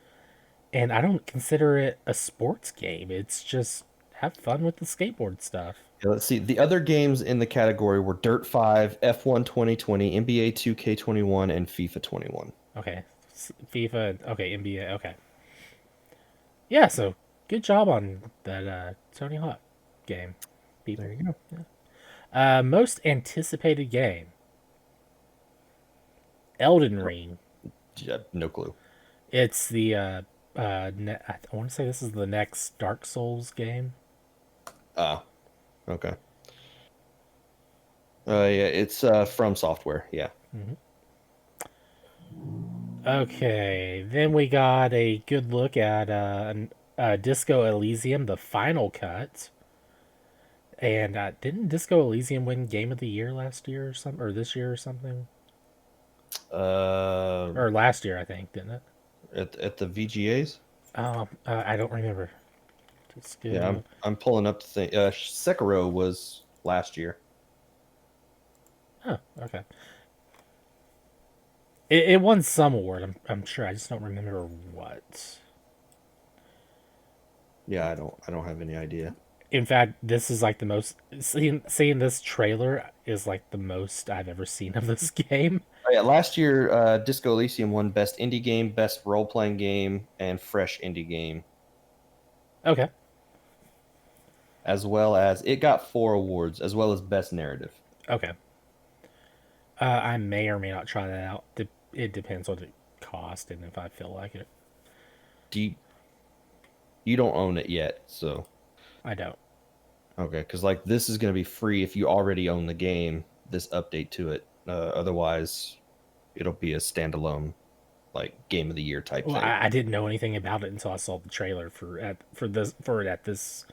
and I don't consider it a sports game. It's just have fun with the skateboard stuff. Yeah, let's see. The other games in the category were Dirt 5, F1 2020, NBA 2K21, and FIFA 21. Okay, FIFA. Okay, NBA. Okay, yeah. So good job on that Tony Hawk game, There people. you go. Most anticipated game, Elden Ring. Yeah, no clue. It's the I want to say this is the next Dark Souls game. Ah, okay. Yeah, it's from software. Yeah. Hmm. Okay, then we got a good look at Disco Elysium, the final cut. And didn't Disco Elysium win Game of the Year last year or something, or this year or something, Uh, or last year I think, didn't it? at the VGAs. I don't remember. Yeah, Disco. I'm pulling up the thing. Sekiro was last year. Oh, okay. It won some award. I'm sure. I just don't remember what. Yeah, I don't have any idea. In fact, this is like the most seeing this trailer is like the most I've ever seen of this game. Oh, yeah, last year, Disco Elysium won Best Indie Game, Best Role Playing Game, and Fresh Indie Game, Okay. as well as it got 4 awards, as well as Best Narrative. Okay. I may or may not try that out. It depends what it costs and if I feel like it. Do you don't own it yet, so I don't. okay, because like this is going to be free if you already own the game. This update to it, otherwise, it'll be a standalone like Game of the Year type Well, thing. I didn't know anything about it until I saw the trailer for it at this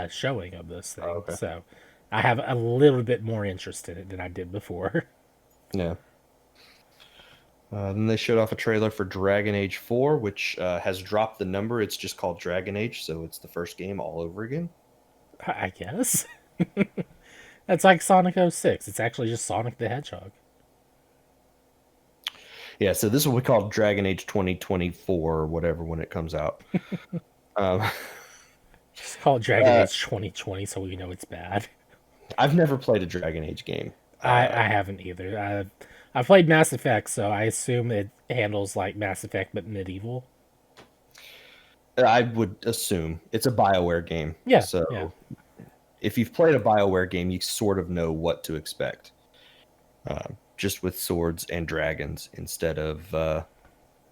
showing of this Oh, thing. okay. So I have a little bit more interest in it than I did before. Yeah. Then they showed off a trailer for Dragon Age 4, which has dropped the number. It's just called Dragon Age, so it's the first game all over again. I guess that's like Sonic 06. It's actually just Sonic the Hedgehog. Yeah, so this will be called Dragon Age 2024 or whatever when it comes out. Um, Just call it Dragon uh, Age 2020 so we know it's bad. I've never played a Dragon Age game. I haven't either. I played Mass Effect, so I assume it handles like Mass Effect but medieval. I would assume it's a BioWare game, Yeah, so yeah. if you've played a BioWare game, you sort of know what to expect. Just with swords and dragons instead of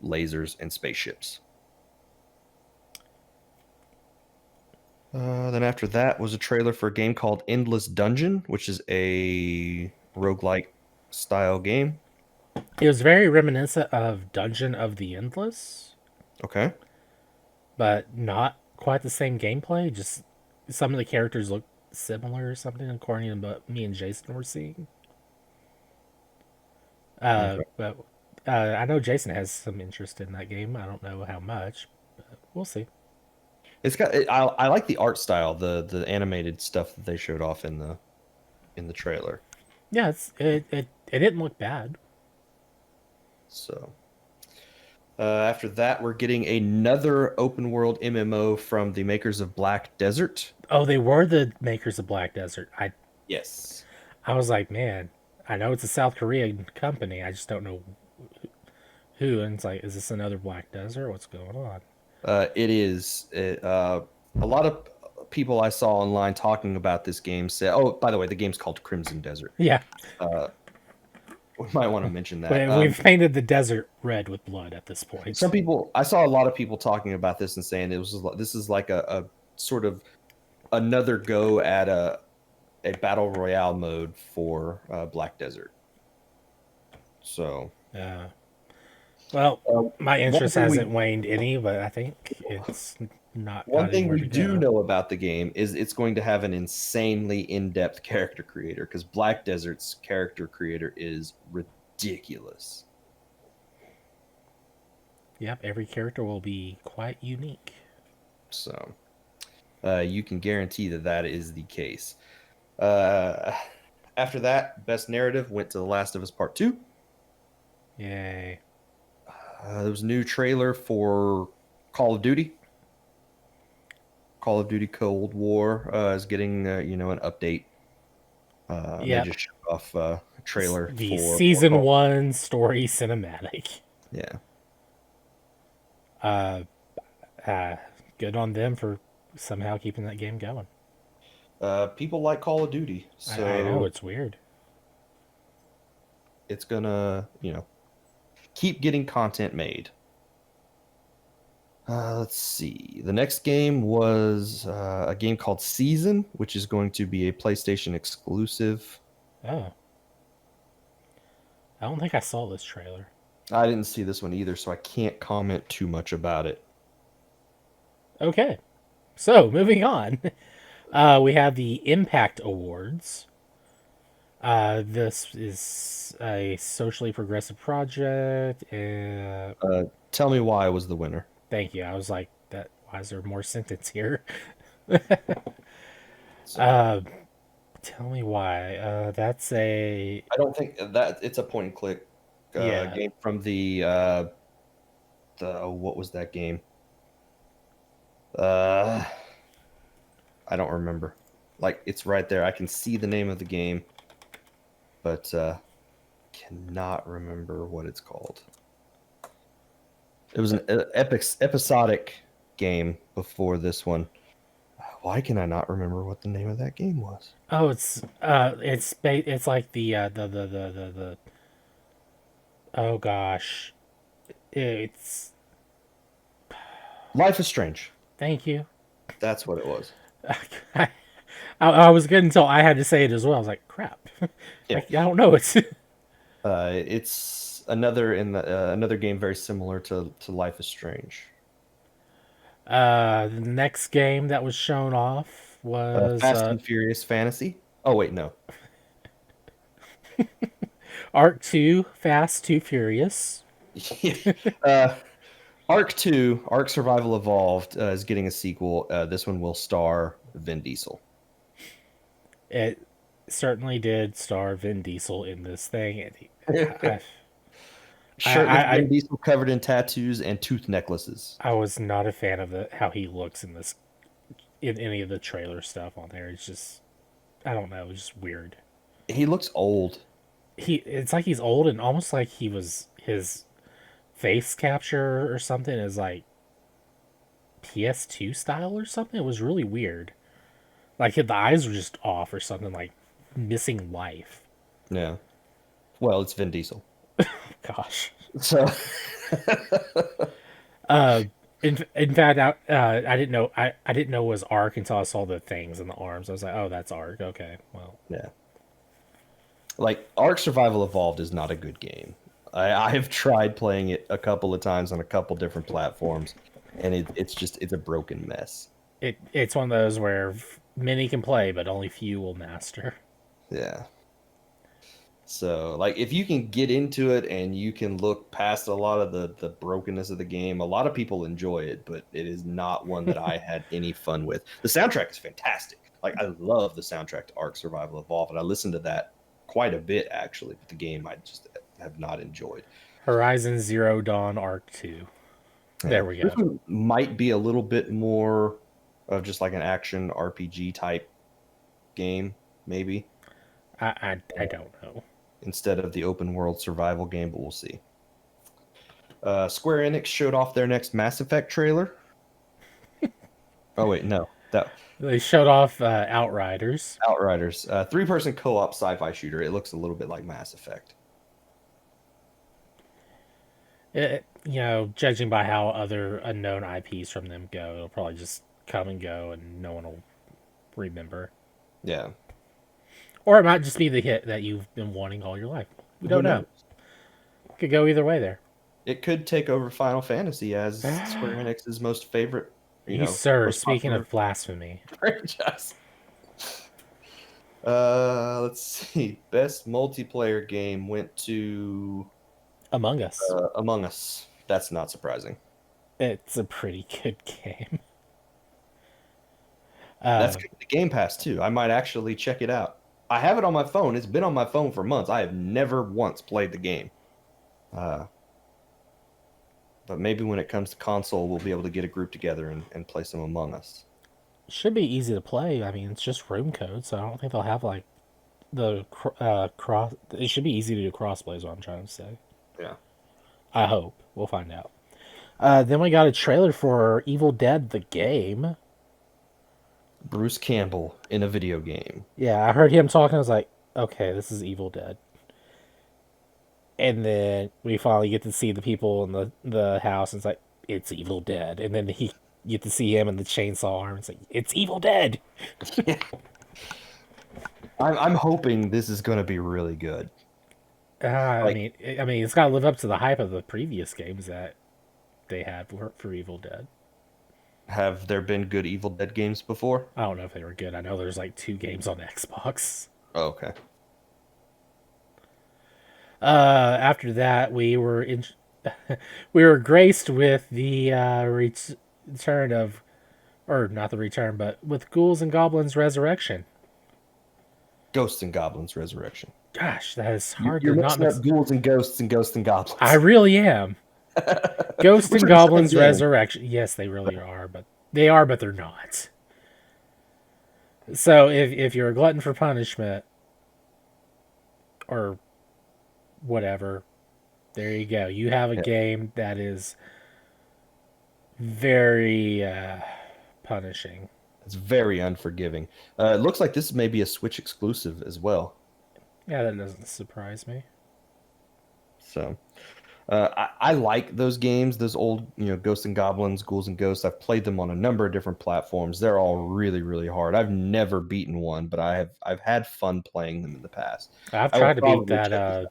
lasers and spaceships. Then after that was a trailer for a game called Endless Dungeon, which is a roguelike style game. It was very reminiscent of Dungeon of the Endless, Okay. but not quite the same gameplay. Just some of the characters look similar or something, according to what me and Jason were seeing. Okay. But I know Jason has some interest in that game. I don't know how much, but we'll see. It's got I like the art style, the animated stuff that they showed off in the trailer. Yeah, it didn't look bad. So after that, we're getting another open world MMO from the makers of Black Desert. Oh, they were the makers of Black Desert. Yes. I was like, man, I know it's a South Korean company. I just don't know who. And it's like, is this another Black Desert? What's going on? It is. A lot of people I saw online talking about this game said, "Oh, by the way, the game's called Crimson Desert." Yeah, Uh, we might want to mention that. we've painted the desert red with blood at this point. Some people, I saw a lot of people talking about this and saying this is like a sort of another go at a battle royale mode for Black Desert. So, Uh, well, my one interest thing we hasn't waned any, but I think it's not one got thing anywhere we to do go. know about the game is it's going to have an insanely in-depth character creator because Black Desert's character creator is ridiculous. Yep, every character will be quite unique. So, you can guarantee that that is the case. Uh, After that, best narrative went to The Last of Us Part 2. Yay. There was a new trailer for Call of Duty. Call of Duty Cold War is getting an update. They Yep. just showed off a trailer The for season Call. 1 story cinematic. Yeah, Uh, Good on them for somehow keeping that game going. people like Call of Duty, I know, so it's weird. it's gonna keep getting content made. Let's see. The next game was a game called Season, which is going to be a PlayStation exclusive. Oh. I don't think I saw this trailer. I didn't see this one either, so I can't comment too much about it. Okay. So, moving on. We have the Impact Awards. This is a socially progressive project. Tell me why I was the winner. Thank you. I was like, that. Why is there more sentence here? So Tell me why. That's a I don't think that it's a point and click yeah. game from the what was that game? Uh, I don't remember. Like it's right there. I can see the name of the game, but cannot remember what it's called. It was an episodic game before this one. Why can I not remember what the name of that game was? Oh, it's like the oh gosh, it's Life is Strange. thank you. That's what it was. I was good until I had to say it as well. I was like, crap. Yeah. I don't know. It's another game very similar to Life is Strange. The next game that was shown off was Fast and Furious Fantasy. Oh wait, no. Arc 2 Fast 2 Furious. uh, Arc 2, Arc Survival Evolved is getting a sequel. This one will star Vin Diesel. It certainly did star Vin Diesel in this thing. Shirtless I Vin Diesel covered in tattoos and tooth necklaces. I was not a fan of how he looks in any of the trailer stuff on there. It's just I don't know, it's just weird. He looks old. It's like he's old and almost like his face capture or something is like PS2 style or something. It was really weird. Like the eyes were just off or something, like missing life. Yeah. Well, it's Vin Diesel. Gosh. So Uh, in fact, I didn't know I didn't know it was Ark until I saw the things in the arms. I was like, oh, that's Ark. Okay, well, yeah. Like Ark Survival Evolved is not a good game. I have tried playing it a couple of times on a couple different platforms, and it's a broken mess. it's one of those where many can play, but only few will master. Yeah. So, like, if you can get into it and you can look past a lot of the brokenness of the game, a lot of people enjoy it, but it is not one that I had any fun with. The soundtrack is fantastic. Like, I love the soundtrack to Ark Survival Evolved, and I listened to that quite a bit actually. But the game I just have not enjoyed. Horizon Zero Dawn Arc 2. Yeah, There we this go. one might be a little bit more of just like an action RPG type game, maybe I don't know. instead of the open world survival game, but we'll see. Square Enix showed off their next Mass Effect trailer. Oh wait, no, that They showed off Outriders. Outriders, 3-person co-op sci-fi shooter. It looks a little bit like Mass Effect. Judging by how other unknown IPs from them go, it'll probably just come and go, and no one will remember. Yeah, Or it might just be the hit that you've been wanting all your life. We who don't know. knows? Could go either way there. It could take over Final Fantasy as Square Enix's most favorite, You sir, most speaking popular of blasphemy. franchise. Let's see. Best multiplayer game went to Among Us. Among Us. That's not surprising. It's a pretty good game. That's good. The Game Pass too. I might actually check it out. I have it on my phone. It's been on my phone for months. I have never once played the game. Uh, but maybe when it comes to console, we'll be able to get a group together and play some Among Us. Should be easy to play. I mean, it's just room code, so I don't think they'll have like the cross. It should be easy to do crossplay. Is what I'm trying to say. Yeah. I hope we'll find out. Then we got a trailer for Evil Dead the game. Bruce Campbell in a video game. Yeah, I heard him talking. I was like, okay, this is Evil Dead. And then we finally get to see the people in the house, and it's like, it's Evil Dead. And then you get to see him in the chainsaw arm. It's like, it's Evil Dead. I'm hoping this is going to be really good. I mean, it's got to live up to the hype of the previous games that they had for Evil Dead. Have there been good Evil Dead games before? I don't know if they were good. I know there's like 2 games on Xbox. Oh, okay. After that, we were we were graced with the return of, or not the return, but with Ghouls and Goblins Resurrection. Ghosts and Goblins Resurrection. Gosh, that is hard You're to not mixing mix. up ghouls and Ghosts and Goblins. I really am. Ghost Which and are the same Goblins game. Resurrection. Yes, they really are, but they're not. So if you're a glutton for punishment or whatever, there you go. You have a Yeah. game that is very punishing. It's very unforgiving. It looks like this may be a Switch exclusive as well. Yeah, that doesn't surprise me. So I like those games, those old, Ghosts and Goblins, Ghouls and Ghosts. I've played them on a number of different platforms. They're all really, really hard. I've never beaten one, but I've had fun playing them in the past. I've I will tried to beat probably that. check this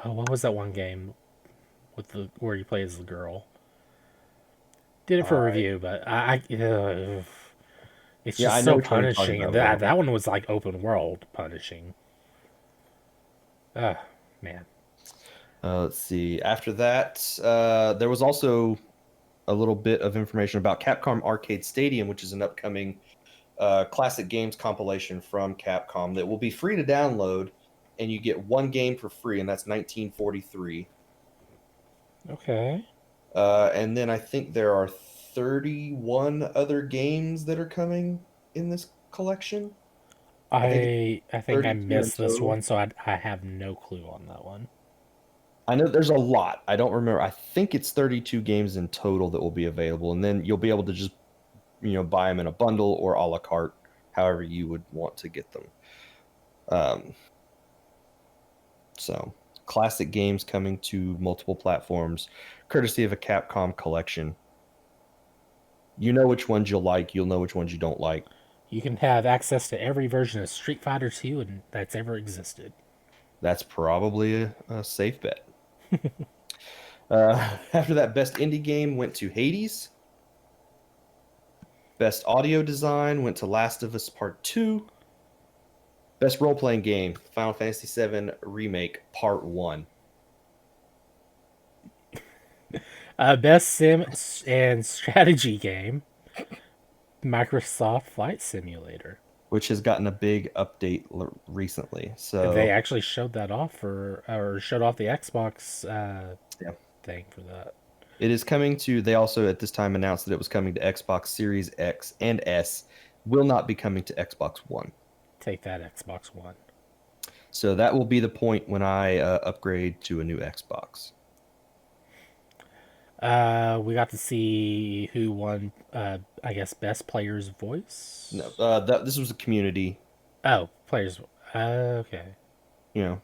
out. What was that one game with the where you play as the girl? Did it for a review, but it's Yeah, I just know so which one you're talking punishing, and about. that one was like open world punishing. Man. Let's see. After that, there was also a little bit of information about Capcom Arcade Stadium, which is an upcoming classic games compilation from Capcom that will be free to download, and you get one game for free, and that's 1943. Okay. And then I think there are 31 other games that are coming in this collection. I think I 32 in missed this total. one, so I have no clue on that one. I know there's a lot. I don't remember. I think it's 32 games in total that will be available, and then you'll be able to just buy them in a bundle or a la carte however you would want to get them. Um, so, classic games coming to multiple platforms, courtesy of a Capcom collection. You know which ones you'll like. You'll know which ones you don't like. You can have access to every version of Street Fighter 2 and that's ever existed. That's probably a safe bet. After that, best indie game went to Hades. Best audio design went to Last of Us Part 2. Best role playing game, Final Fantasy VII Remake Part 1, Best sim and strategy game, Microsoft Flight Simulator. which has gotten a big update recently. They So, actually showed that off or showed off the Xbox yeah. thing for that. It is coming to, they also at this time announced that it was coming to Xbox Series X and S, will not be coming to Xbox One. Take that, Xbox One. So that will be the point when I upgrade to a new Xbox. We got to see who won, I guess, Best Player's Voice? No, this was a community, Oh, Player's okay. you know,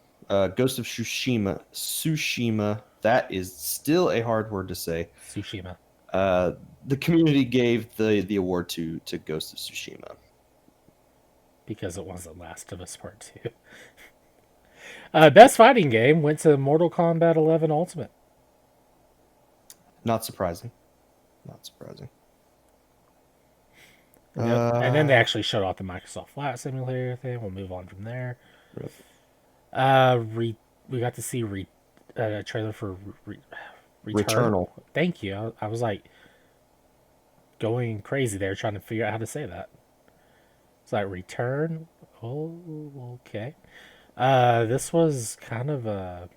Ghost of Tsushima, that is still a hard word to say. Tsushima. Uh, the community gave the award to Ghost of Tsushima. Because it wasn't Last of Us Part 2. Best Fighting Game went to Mortal Kombat 11 Ultimate. Not surprising. Not surprising. Yep. And then they actually showed off the Microsoft Flight Simulator thing. We'll move on from there. Rip. We got to see a trailer for Returnal. Thank you. I was like going crazy there trying to figure out how to say that. It's like Return. Oh, okay. This was kind of a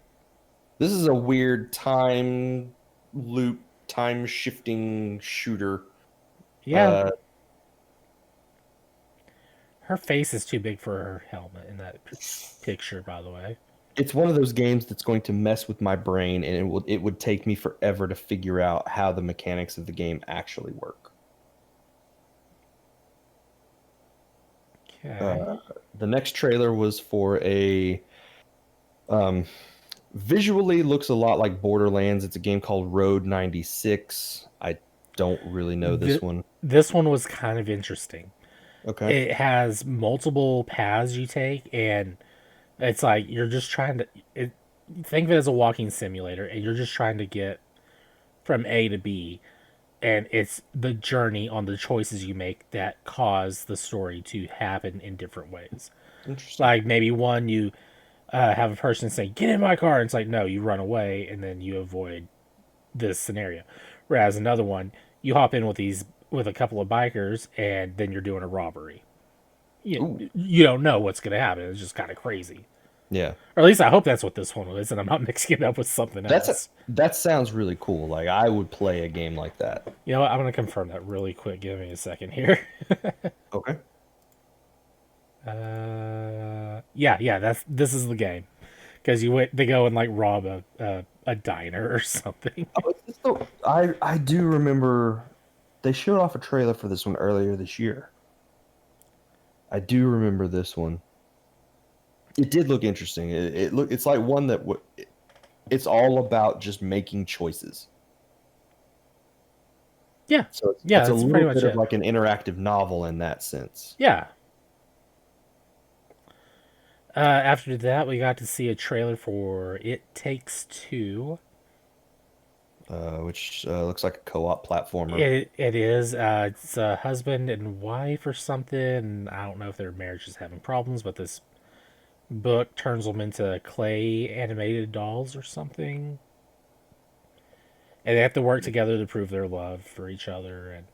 This is a weird time loop, time shifting shooter. yeah. Her face is too big for her helmet in that picture, by the way. It's one of those games that's going to mess with my brain, and it would take me forever to figure out how the mechanics of the game actually work. Okay. The next trailer was for a visually looks a lot like Borderlands. It's a game called Road 96. I don't really know this one. This one was kind of interesting. Okay. It has multiple paths you take, and it's like you're just trying to think of it as a walking simulator, and you're just trying to get from A to B, and it's the journey on the choices you make that cause the story to happen in different ways. Interesting. Like maybe one you have a person say, "Get in my car," and it's like no, you run away, and then you avoid this scenario. Whereas another one, you hop in with a couple of bikers, and then you're doing a robbery. Ooh. You don't know what's gonna happen. It's just kind of crazy. Yeah. Or at least I hope that's what this one is, and I'm not mixing it up with something else. That sounds really cool. Like I would play a game like that. You know what? I'm gonna confirm that really quick. Give me a second here. Okay. Yeah. This is the game because they go and like rob a diner or something. I do remember they showed off a trailer for this one earlier this year. I do remember this one. It did look interesting. It's like one that it's all about just making choices. Yeah, So yeah, it's a that's pretty little much bit it. of like an interactive novel in that sense. Yeah. After that, we got to see a trailer for It Takes Two. Which looks like a co-op platformer. It is. It's a husband and wife or something. I don't know if their marriage is having problems, but this book turns them into clay animated dolls or something. And they have to work together to prove their love for each other. And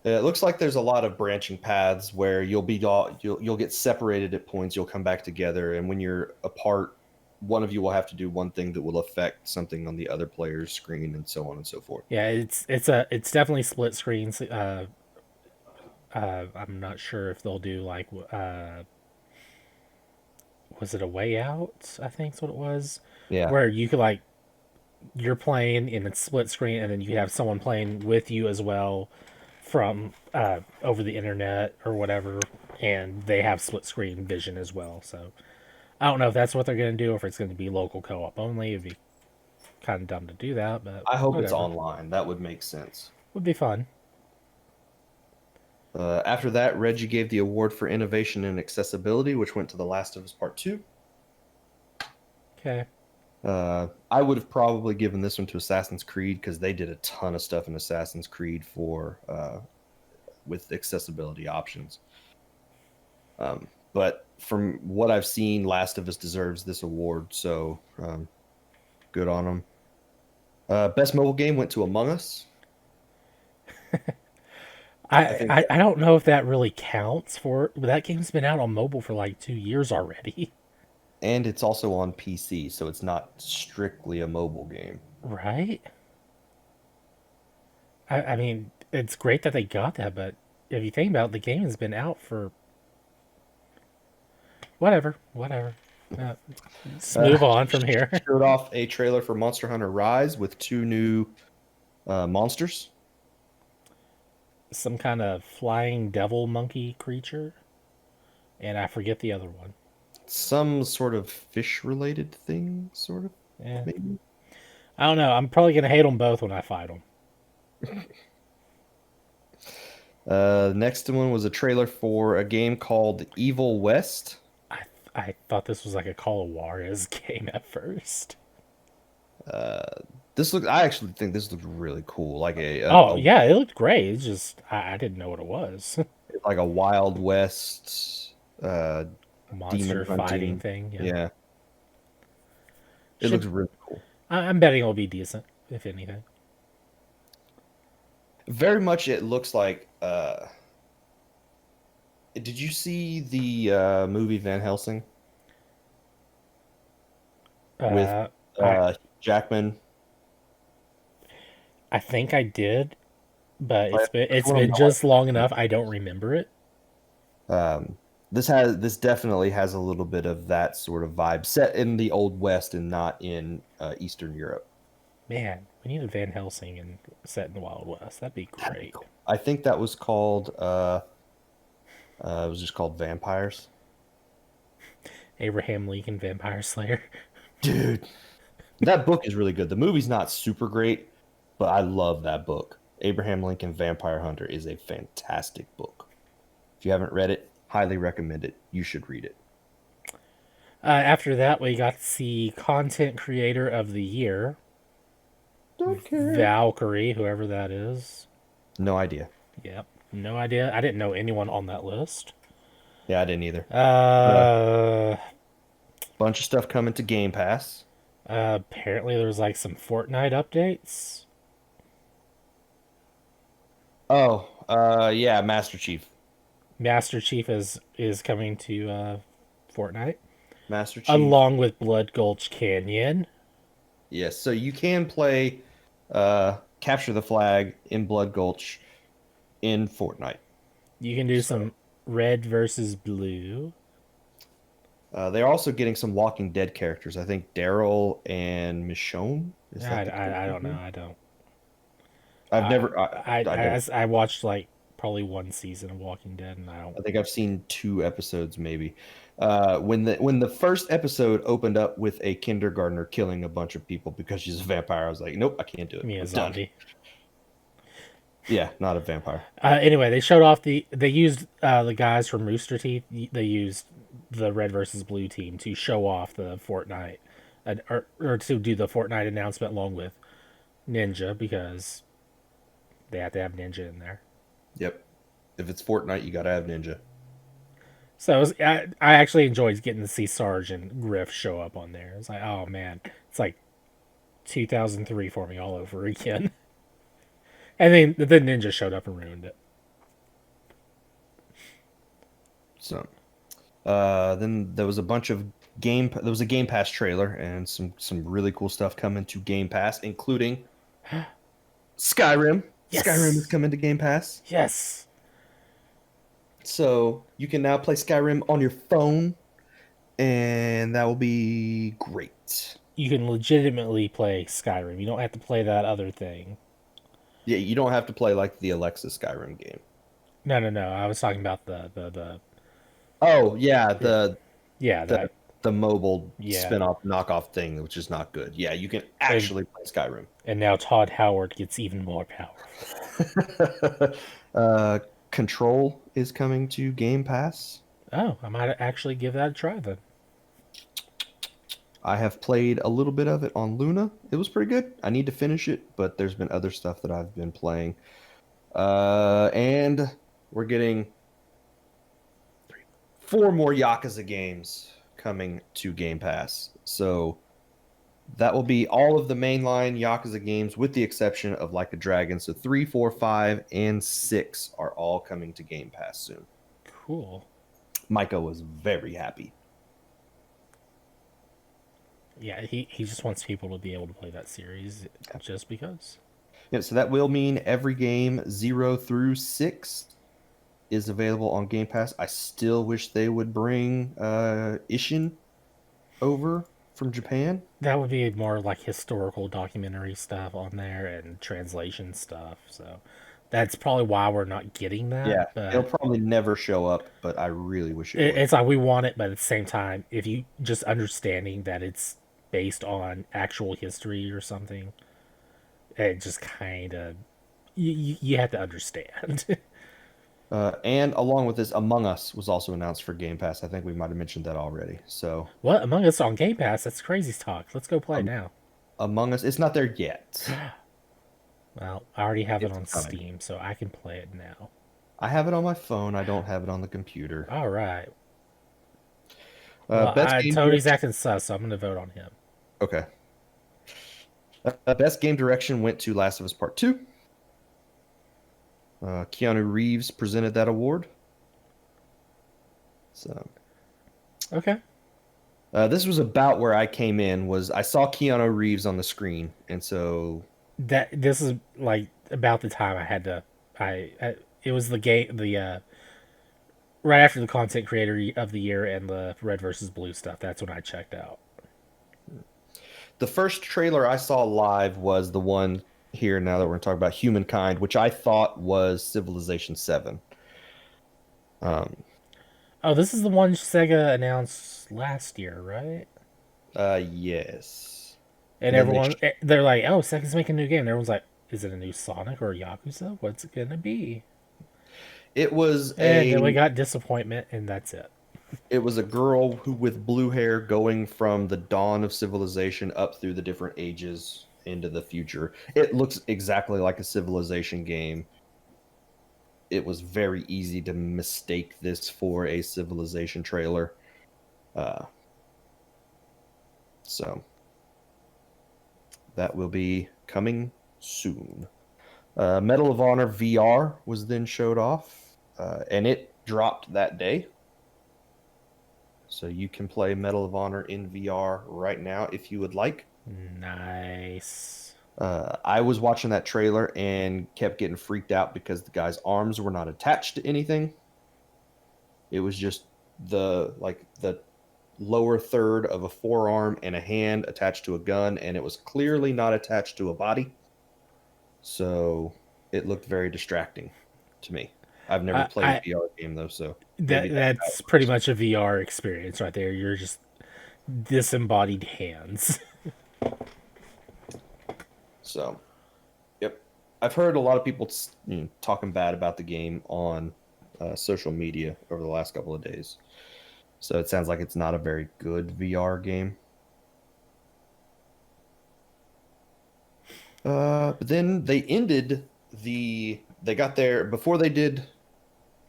It looks like there's a lot of branching paths where you'll get separated at points. You'll come back together, and when you're apart, one of you will have to do one thing that will affect something on the other player's screen, and so on and so forth. yeah, it's definitely split screens. I'm not sure if they'll do like was it A Way Out? I think that's what it was. Yeah. Where you could like you're playing in a split screen, and then you have someone playing with you as well. from over the internet or whatever, and they have split screen vision as well. So I don't know if that's what they're going to do, or if it's going to be local co-op only. It'd be kind of dumb to do that, but I hope it's whatever. online. That would make sense. Would be fun. After that, Reggie gave the award for innovation and accessibility, which went to The Last of Us Part 2. Okay. I would have probably given this one to Assassin's Creed because they did a ton of stuff in Assassin's Creed for with accessibility options. But from what I've seen, Last of Us deserves this award, so good on them. Best mobile game went to Among Us. I think, I don't know if that really counts for, but that game's been out on mobile for like 2 years already. and it's also on PC, so it's not strictly a mobile game. Right? I mean, it's great that they got that, but if you think about it, the game has been out for whatever. Let's move on from here. Showed off a trailer for Monster Hunter Rise with two new monsters. Some kind of flying devil monkey creature, and I forget the other one. Some sort of fish-related thing, sort of, Yeah, maybe. I don't know. I'm probably gonna hate them both when I fight them. The next one was a trailer for a game called Evil West. I thought this was like a Call of Juarez game at first. Uh, this look. I actually think this looks really cool. Like Oh yeah, it looked great. It's just I didn't know what it was. like a Wild West demon Monster fighting hunting. thing. Yeah, Yeah, it looks should. really cool. I'm betting it'll be decent, if anything. Very much. It looks like. Did you see the movie Van Helsing with Uh, I Jackman? I think I did, but Like, it's it's one of been my just long enough. I don't remember it. this definitely has a little bit of that sort of vibe, set in the Old West and not in Eastern Europe. Man, we need a Van Helsing and set in the Wild West. That'd be That'd be great. cool. I think that was called. It was just called Vampires. Abraham Lincoln Vampire Slayer. Dude, that book is really good. The movie's not super great, but I love that book. Abraham Lincoln Vampire Hunter is a fantastic book. If you haven't read it, highly recommend it. You should read it. After that, we got to see Content Creator of the Year, Don't care. Valkyrie, whoever that is. No idea. Yep, no idea. I didn't know anyone on that list. Yeah, I didn't either. Uh, Bunch of stuff coming to Game Pass. apparently there's like some Fortnite updates. Oh, yeah, Master Chief. Master Chief is coming to Fortnite, Master Chief. along with Blood Gulch Canyon. Yes, so you can play Capture the Flag in Blood Gulch in Fortnite. You can do So some Red versus Blue. they're also getting some Walking Dead characters. I think Daryl and Michonne. Is that the I character's don't know. name? I don't. I've never. I never. I watched like probably one season of Walking Dead, and I don't. I think I've seen 2 episodes, maybe. When the first episode opened up with a kindergartner killing a bunch of people because she's a vampire, I was like, nope, I can't do it. Me a I'm done. zombie. Yeah, not a vampire. Anyway, they showed off they used the guys from Rooster Teeth. They used the Red versus Blue team to show off the Fortnite, or to do the Fortnite announcement along with Ninja because they have to have Ninja in there. Yep. If it's Fortnite, you gotta have Ninja. So I actually enjoyed getting to see Sarge and Griff show up on there. It's like, oh man, it's like 2003 for me all over again. And then the Ninja showed up and ruined it. So, then there was a bunch of There was a Game Pass trailer and some really cool stuff coming to Game Pass, including Skyrim. Yes. Skyrim is coming to Game Pass, Yes. so you can now play Skyrim on your phone, and that will be great. You can legitimately play Skyrim. You don't have to play that other thing. Yeah, you don't have to play like the Alexa Skyrim game. No, no, no. I was talking about the Oh yeah, yeah, yeah, the that, the mobile yeah. spin-off knockoff thing, which is not good. Yeah, you can And actually play Skyrim. now Todd Howard gets even more powerful. uh, Control is coming to Game Pass. Oh, I might actually give that a try then. I have played a little bit of it on Luna. It was pretty good. I need to finish it, but there's been other stuff that I've been playing. And we're getting four more Yakuza games coming to Game Pass. So that will be all of the mainline Yakuza games, with the exception of Like a Dragon. So 3, 4, 5, and 6 are all coming to Game Pass soon. Cool. Micah was very happy. Yeah, he just wants people to be able to play that series just because. Yeah, so that will mean every game 0 through 6 is available on Game Pass. I still wish they would bring Ishin over from Japan. That would be more like historical documentary stuff on there and translation stuff. So that's probably why we're not getting that. Yeah, it'll But probably never show up, but I really wish it would. it's like we want it, but at the same time, if you just understanding that it's based on actual history or something, it just kind of you have to understand. And along with this, Among Us was also announced for Game Pass. I think we might have mentioned that already. So, What, Among Us on Game Pass? That's crazy talk. Let's go play it um, now. Among Us, it's not there yet. Well, I already have it It's on coming. Steam, so I can play it now. I have it on my phone. I don't have it on the computer. All right. Well, Best game Tony's direction. acting sus, so I'm gonna vote on him. Okay. Best game direction went to Last of Us Part 2. Keanu Reeves presented that award. So Okay. this was about where I came in. Was I saw Keanu Reeves on the screen, and so That this is like about the time I had to. I it was the game right after the content creator of the year and the red versus blue stuff. That's when I checked out. the first trailer I saw live was the one here. Now that we're talking about Humankind, which I thought was Civilization 7. Um, Oh, this is the one Sega announced last year, right? yes. And And then they everyone they're like, "Oh, Sega's making a new game." And everyone's like, "Is it a new Sonic or Yakuza? What's it gonna be?" it was And a then we got disappointment, and that's it. it was a girl who with blue hair going from the dawn of civilization up through the different ages into the future. It looks exactly like a civilization game. It was very easy to mistake this for a civilization trailer. Uh, so that will be coming soon. Medal of Honor VR was then showed off, and it dropped that day. So you can play Medal of Honor in VR right now if you would like. Nice. I was watching that trailer and kept getting freaked out because the guy's arms were not attached to anything. It was just the lower third of a forearm and a hand attached to a gun, and it was clearly not attached to a body. So it looked very distracting to me. I've never played a I VR game though, so maybe that that's how it that's pretty works. much a VR experience right there. You're just disembodied hands. So, yep. I've heard a lot of people talking bad about the game on social media over the last couple of days. So it sounds like it's not a very good VR game. But then they ended they got there before they did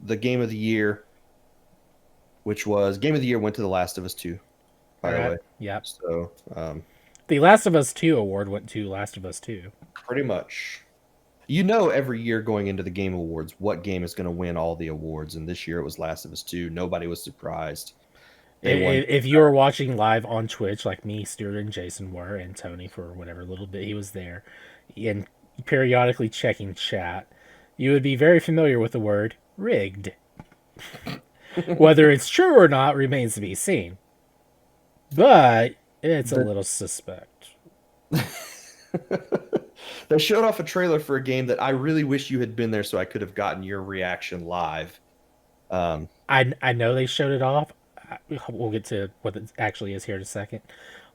the game of the year, which was game of the year went to The Last of Us 2, All by the right. way. Yep. So The Last of Us 2 award went to Last of Us 2. pretty much, you know, every year going into the Game Awards, what game is going to win all the awards, and this year it was Last of Us 2. Nobody was surprised. They won. If you were watching live on Twitch, like me, Stuart, and Jason were, and Tony for whatever little bit he was there, and periodically checking chat, you would be very familiar with the word rigged. Whether it's true or not remains to be seen, but it's a The little suspect. They showed off a trailer for a game that I really wish you had been there so I could have gotten your reaction live. Um, I know they showed it off. We'll get to what it actually is here in a second.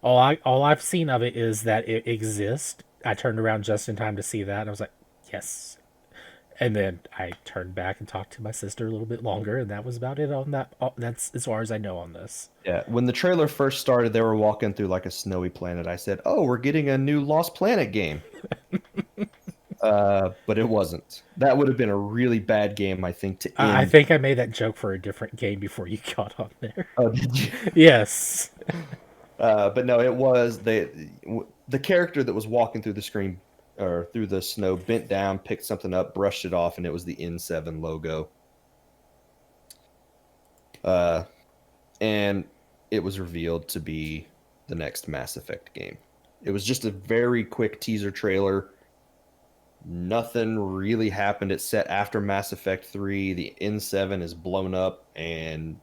All I've seen of it is that it exists. I turned around just in time to see that, and I was like, yes. And then I turned back and talked to my sister a little bit longer, and that was about it on that. That's as far as I know on this. yeah, when the trailer first started, they were walking through like a snowy planet. I said, "Oh, we're getting a new Lost Planet game." But it wasn't. That would have been a really bad game, I think, to I end. think I made that joke for a different game before you got on there. Oh, did you? Yes. But no, it was the character that was walking through the screen or through the snow bent down, picked something up, brushed it off, and it was the N7 logo. Uh, and it was revealed to be the next Mass Effect game. It was just a very quick teaser trailer. Nothing really happened. It's set after Mass Effect 3. The N7 is blown up, and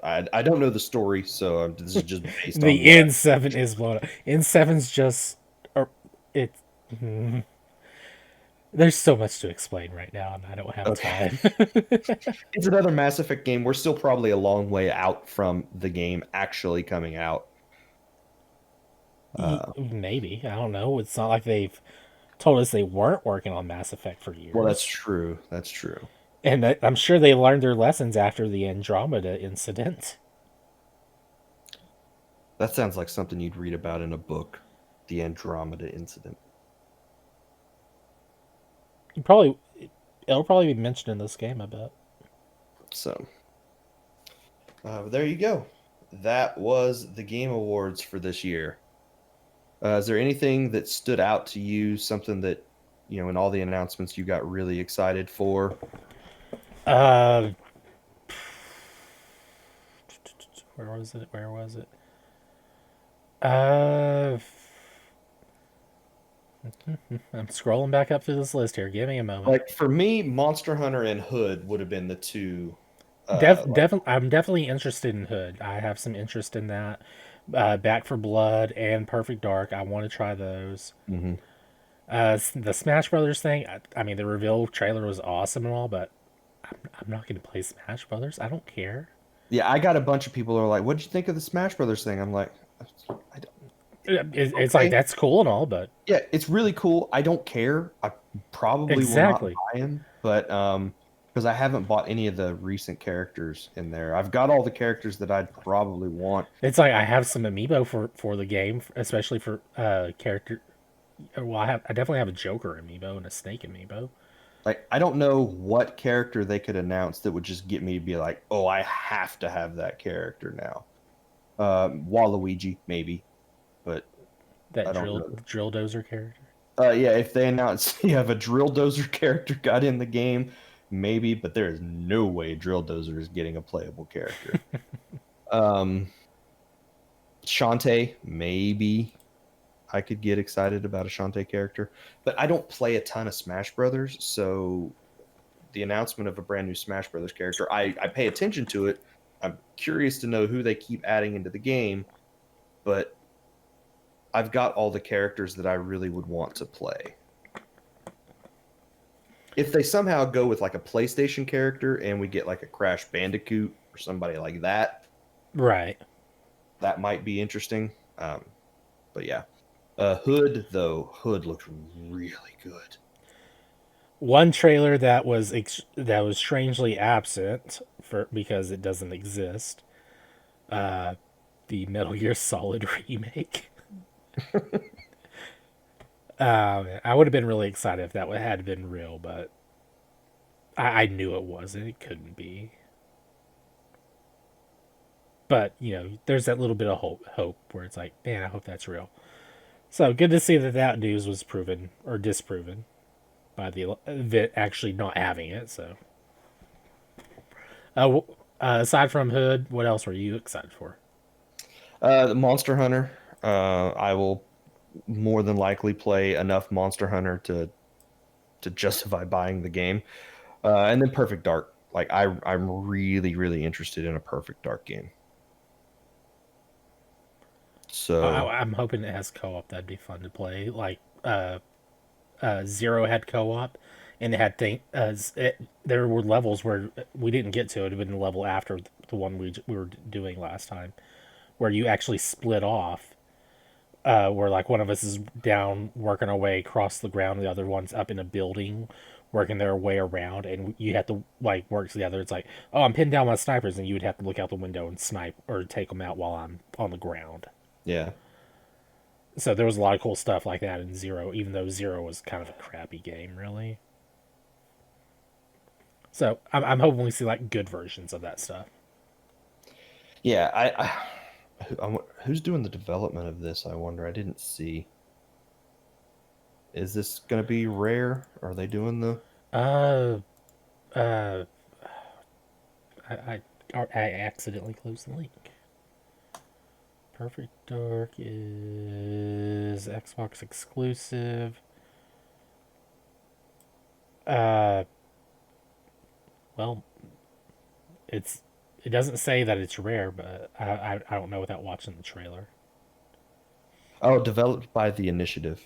I don't know the story, so this is just based on The what. N7 is blown up. N7's just. Or, it. There's so much to explain right now, and I don't have Okay. time. It's another Mass Effect game. We're still probably a long way out from the game actually coming out. Maybe. I don't know. It's not like they've told us they weren't working on Mass Effect for Well, that's years. true. That's true. And I'm sure they learned their lessons after the Andromeda incident. That sounds like something you'd read about in a book, the Andromeda incident. Probably, it'll probably be mentioned in this game, I bet. So, there you go. That was the Game Awards for this year. Is there anything that stood out to you? Something that, in all the announcements you got really excited for? Uh, where was it? Where was it? Uh, I'm scrolling back up through this list here. Give me a moment. Like for me, Monster Hunter and Hood would have been the two. Like, Definitely, I'm definitely interested in Hood. I have some interest in that. Back for Blood and Perfect Dark. I want to try those. mhm. The Smash Brothers thing. I mean, the reveal trailer was awesome and all, but I'm not going to play Smash Brothers. I don't care. Yeah, I got a bunch of people who are like, "What did you think of the Smash Brothers thing?" I'm like, I don't, It's like "Okay, that's cool and all, but yeah, it's really cool. I don't care. I probably will not exactly. buy him, but because I haven't bought any of the recent characters in there. I've got all the characters that I'd probably want. It's like I have some amiibo for the game, especially for character. Well, I definitely have a Joker amiibo and a Snake amiibo. Like, I don't know what character they could announce that would just get me to be like, "Oh, I have to have that character now." Waluigi, maybe, but I That don't know. drill dozer character. Yeah, if they announce you have a Drill Dozer character got in the game, maybe, but there is no way Drill Dozer is getting a playable character. Um, Shantae, maybe I could get excited about a Shantae character, but I don't play a ton of Smash Brothers, so the announcement of a brand new Smash Brothers character, I pay attention to it. I'm curious to know who they keep adding into the game, but I've got all the characters that I really would want to play. If they somehow go with like a PlayStation character and we get like a Crash Bandicoot or somebody like that, Right. that might be interesting. But yeah, Hood though, Hood looks really good. One trailer that was strangely absent for because it doesn't exist. The Metal Gear Solid remake. I would have been really excited if that had been real, but I knew it wasn't. It couldn't be. But there's that little bit of hope where it's like, man, I hope that's real. So good to see that news was proven or disproven by the actually not having it. So, aside from Hood, what else were you excited for? The Monster Hunter. I will more than likely play enough Monster Hunter to justify buying the game. And then Perfect Dark. Like I'm really really interested in a Perfect Dark game. So I'm hoping it has co-op. That'd be fun to play, like Zero had co-op, and it had there were levels where we didn't get to. It had been the level after the one we were doing last time, where you actually split off. Where like one of us is down working our way across the ground, the other one's up in a building working their way around, and you have to like work together. It's like, oh, I'm pinned down by snipers, and you would have to look out the window and snipe or take them out while I'm on the ground. Yeah. So there was a lot of cool stuff like that in Zero, even though Zero was kind of a crappy game, really. So I'm hoping we see like good versions of that stuff. Yeah, who's doing the development of this? I wonder. I didn't see. Is this going to be Rare? Are they doing the? Uh, uh, I accidentally closed the link. Perfect Dark is Xbox exclusive. Well, it doesn't say that it's Rare, but I don't know without watching the trailer. Oh, developed by the Initiative.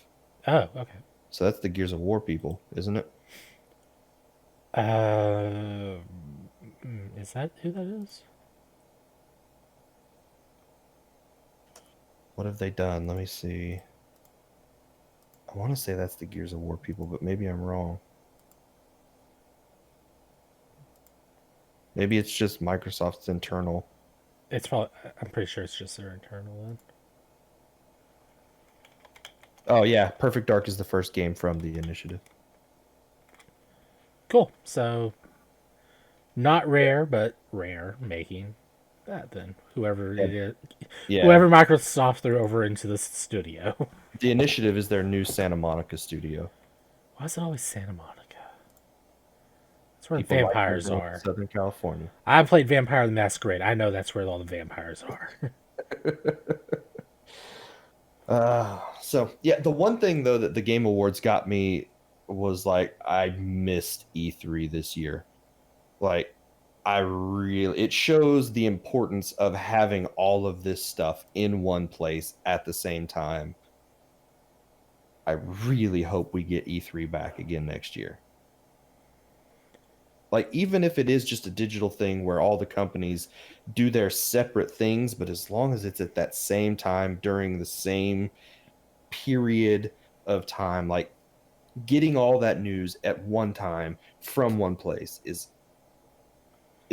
Oh, okay. So that's the Gears of War people, isn't it? Is that who that is? What have they done? Let me see. I want to say that's the Gears of War people, but maybe I'm wrong. Maybe it's just Microsoft's internal. It's probably. I'm pretty sure it's just their internal then. Oh yeah, Perfect Dark is the first game from the Initiative. Cool. So, not Rare, but Rare making that then. Whoever it is, whoever Microsoft threw over into the studio. The Initiative is their new Santa Monica studio. Why is it always Santa Monica? That's where the vampires are. Southern California. I played Vampire the Masquerade. I know that's where all the vampires are. So yeah, the one thing though that the Game Awards got me was like I missed E3 this year. Like it shows the importance of having all of this stuff in one place at the same time. I really hope we get E3 back again next year. Like, even if it is just a digital thing where all the companies do their separate things, but as long as it's at that same time during the same period of time, like getting all that news at one time from one place is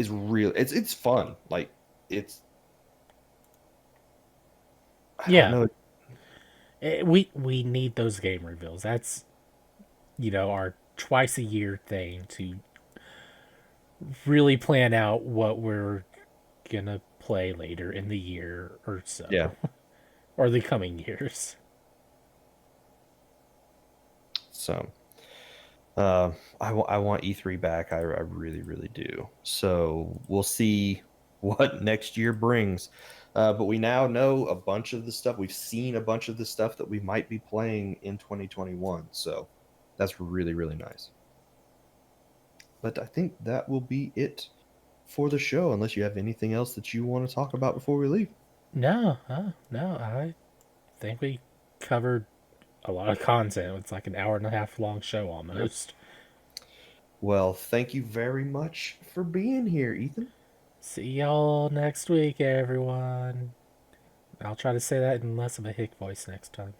real. It's fun. Like yeah. We need those game reveals. That's our twice a year thing to really plan out what we're gonna play later in the year or so. Yeah. Or the coming years. So I want E3 back. I really, really do. So we'll see what next year brings. But we now know a bunch of the stuff. We've seen a bunch of the stuff that we might be playing in 2021. So that's really, really nice. But I think that will be it for the show, unless you have anything else that you want to talk about before we leave. No. I think we covered a lot of content. It's like an hour and a half long show almost. Well, thank you very much for being here, Ethan. See y'all next week, everyone. I'll try to say that in less of a hick voice next time.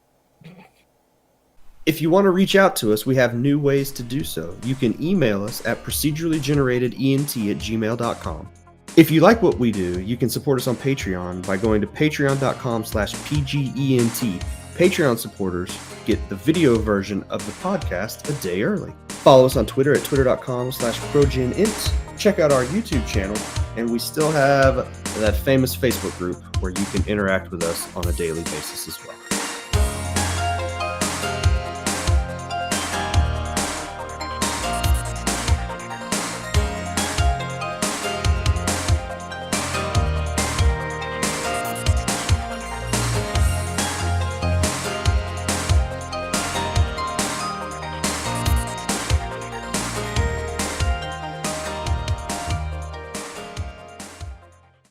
If you want to reach out to us, we have new ways to do so. You can email us at procedurallygeneratedent@gmail.com. If you like what we do, you can support us on Patreon by going to patreon.com/pgent. Patreon supporters get the video version of the podcast a day early. Follow us on Twitter at twitter.com/progenint. Check out our YouTube channel, and we still have that famous Facebook group where you can interact with us on a daily basis as well.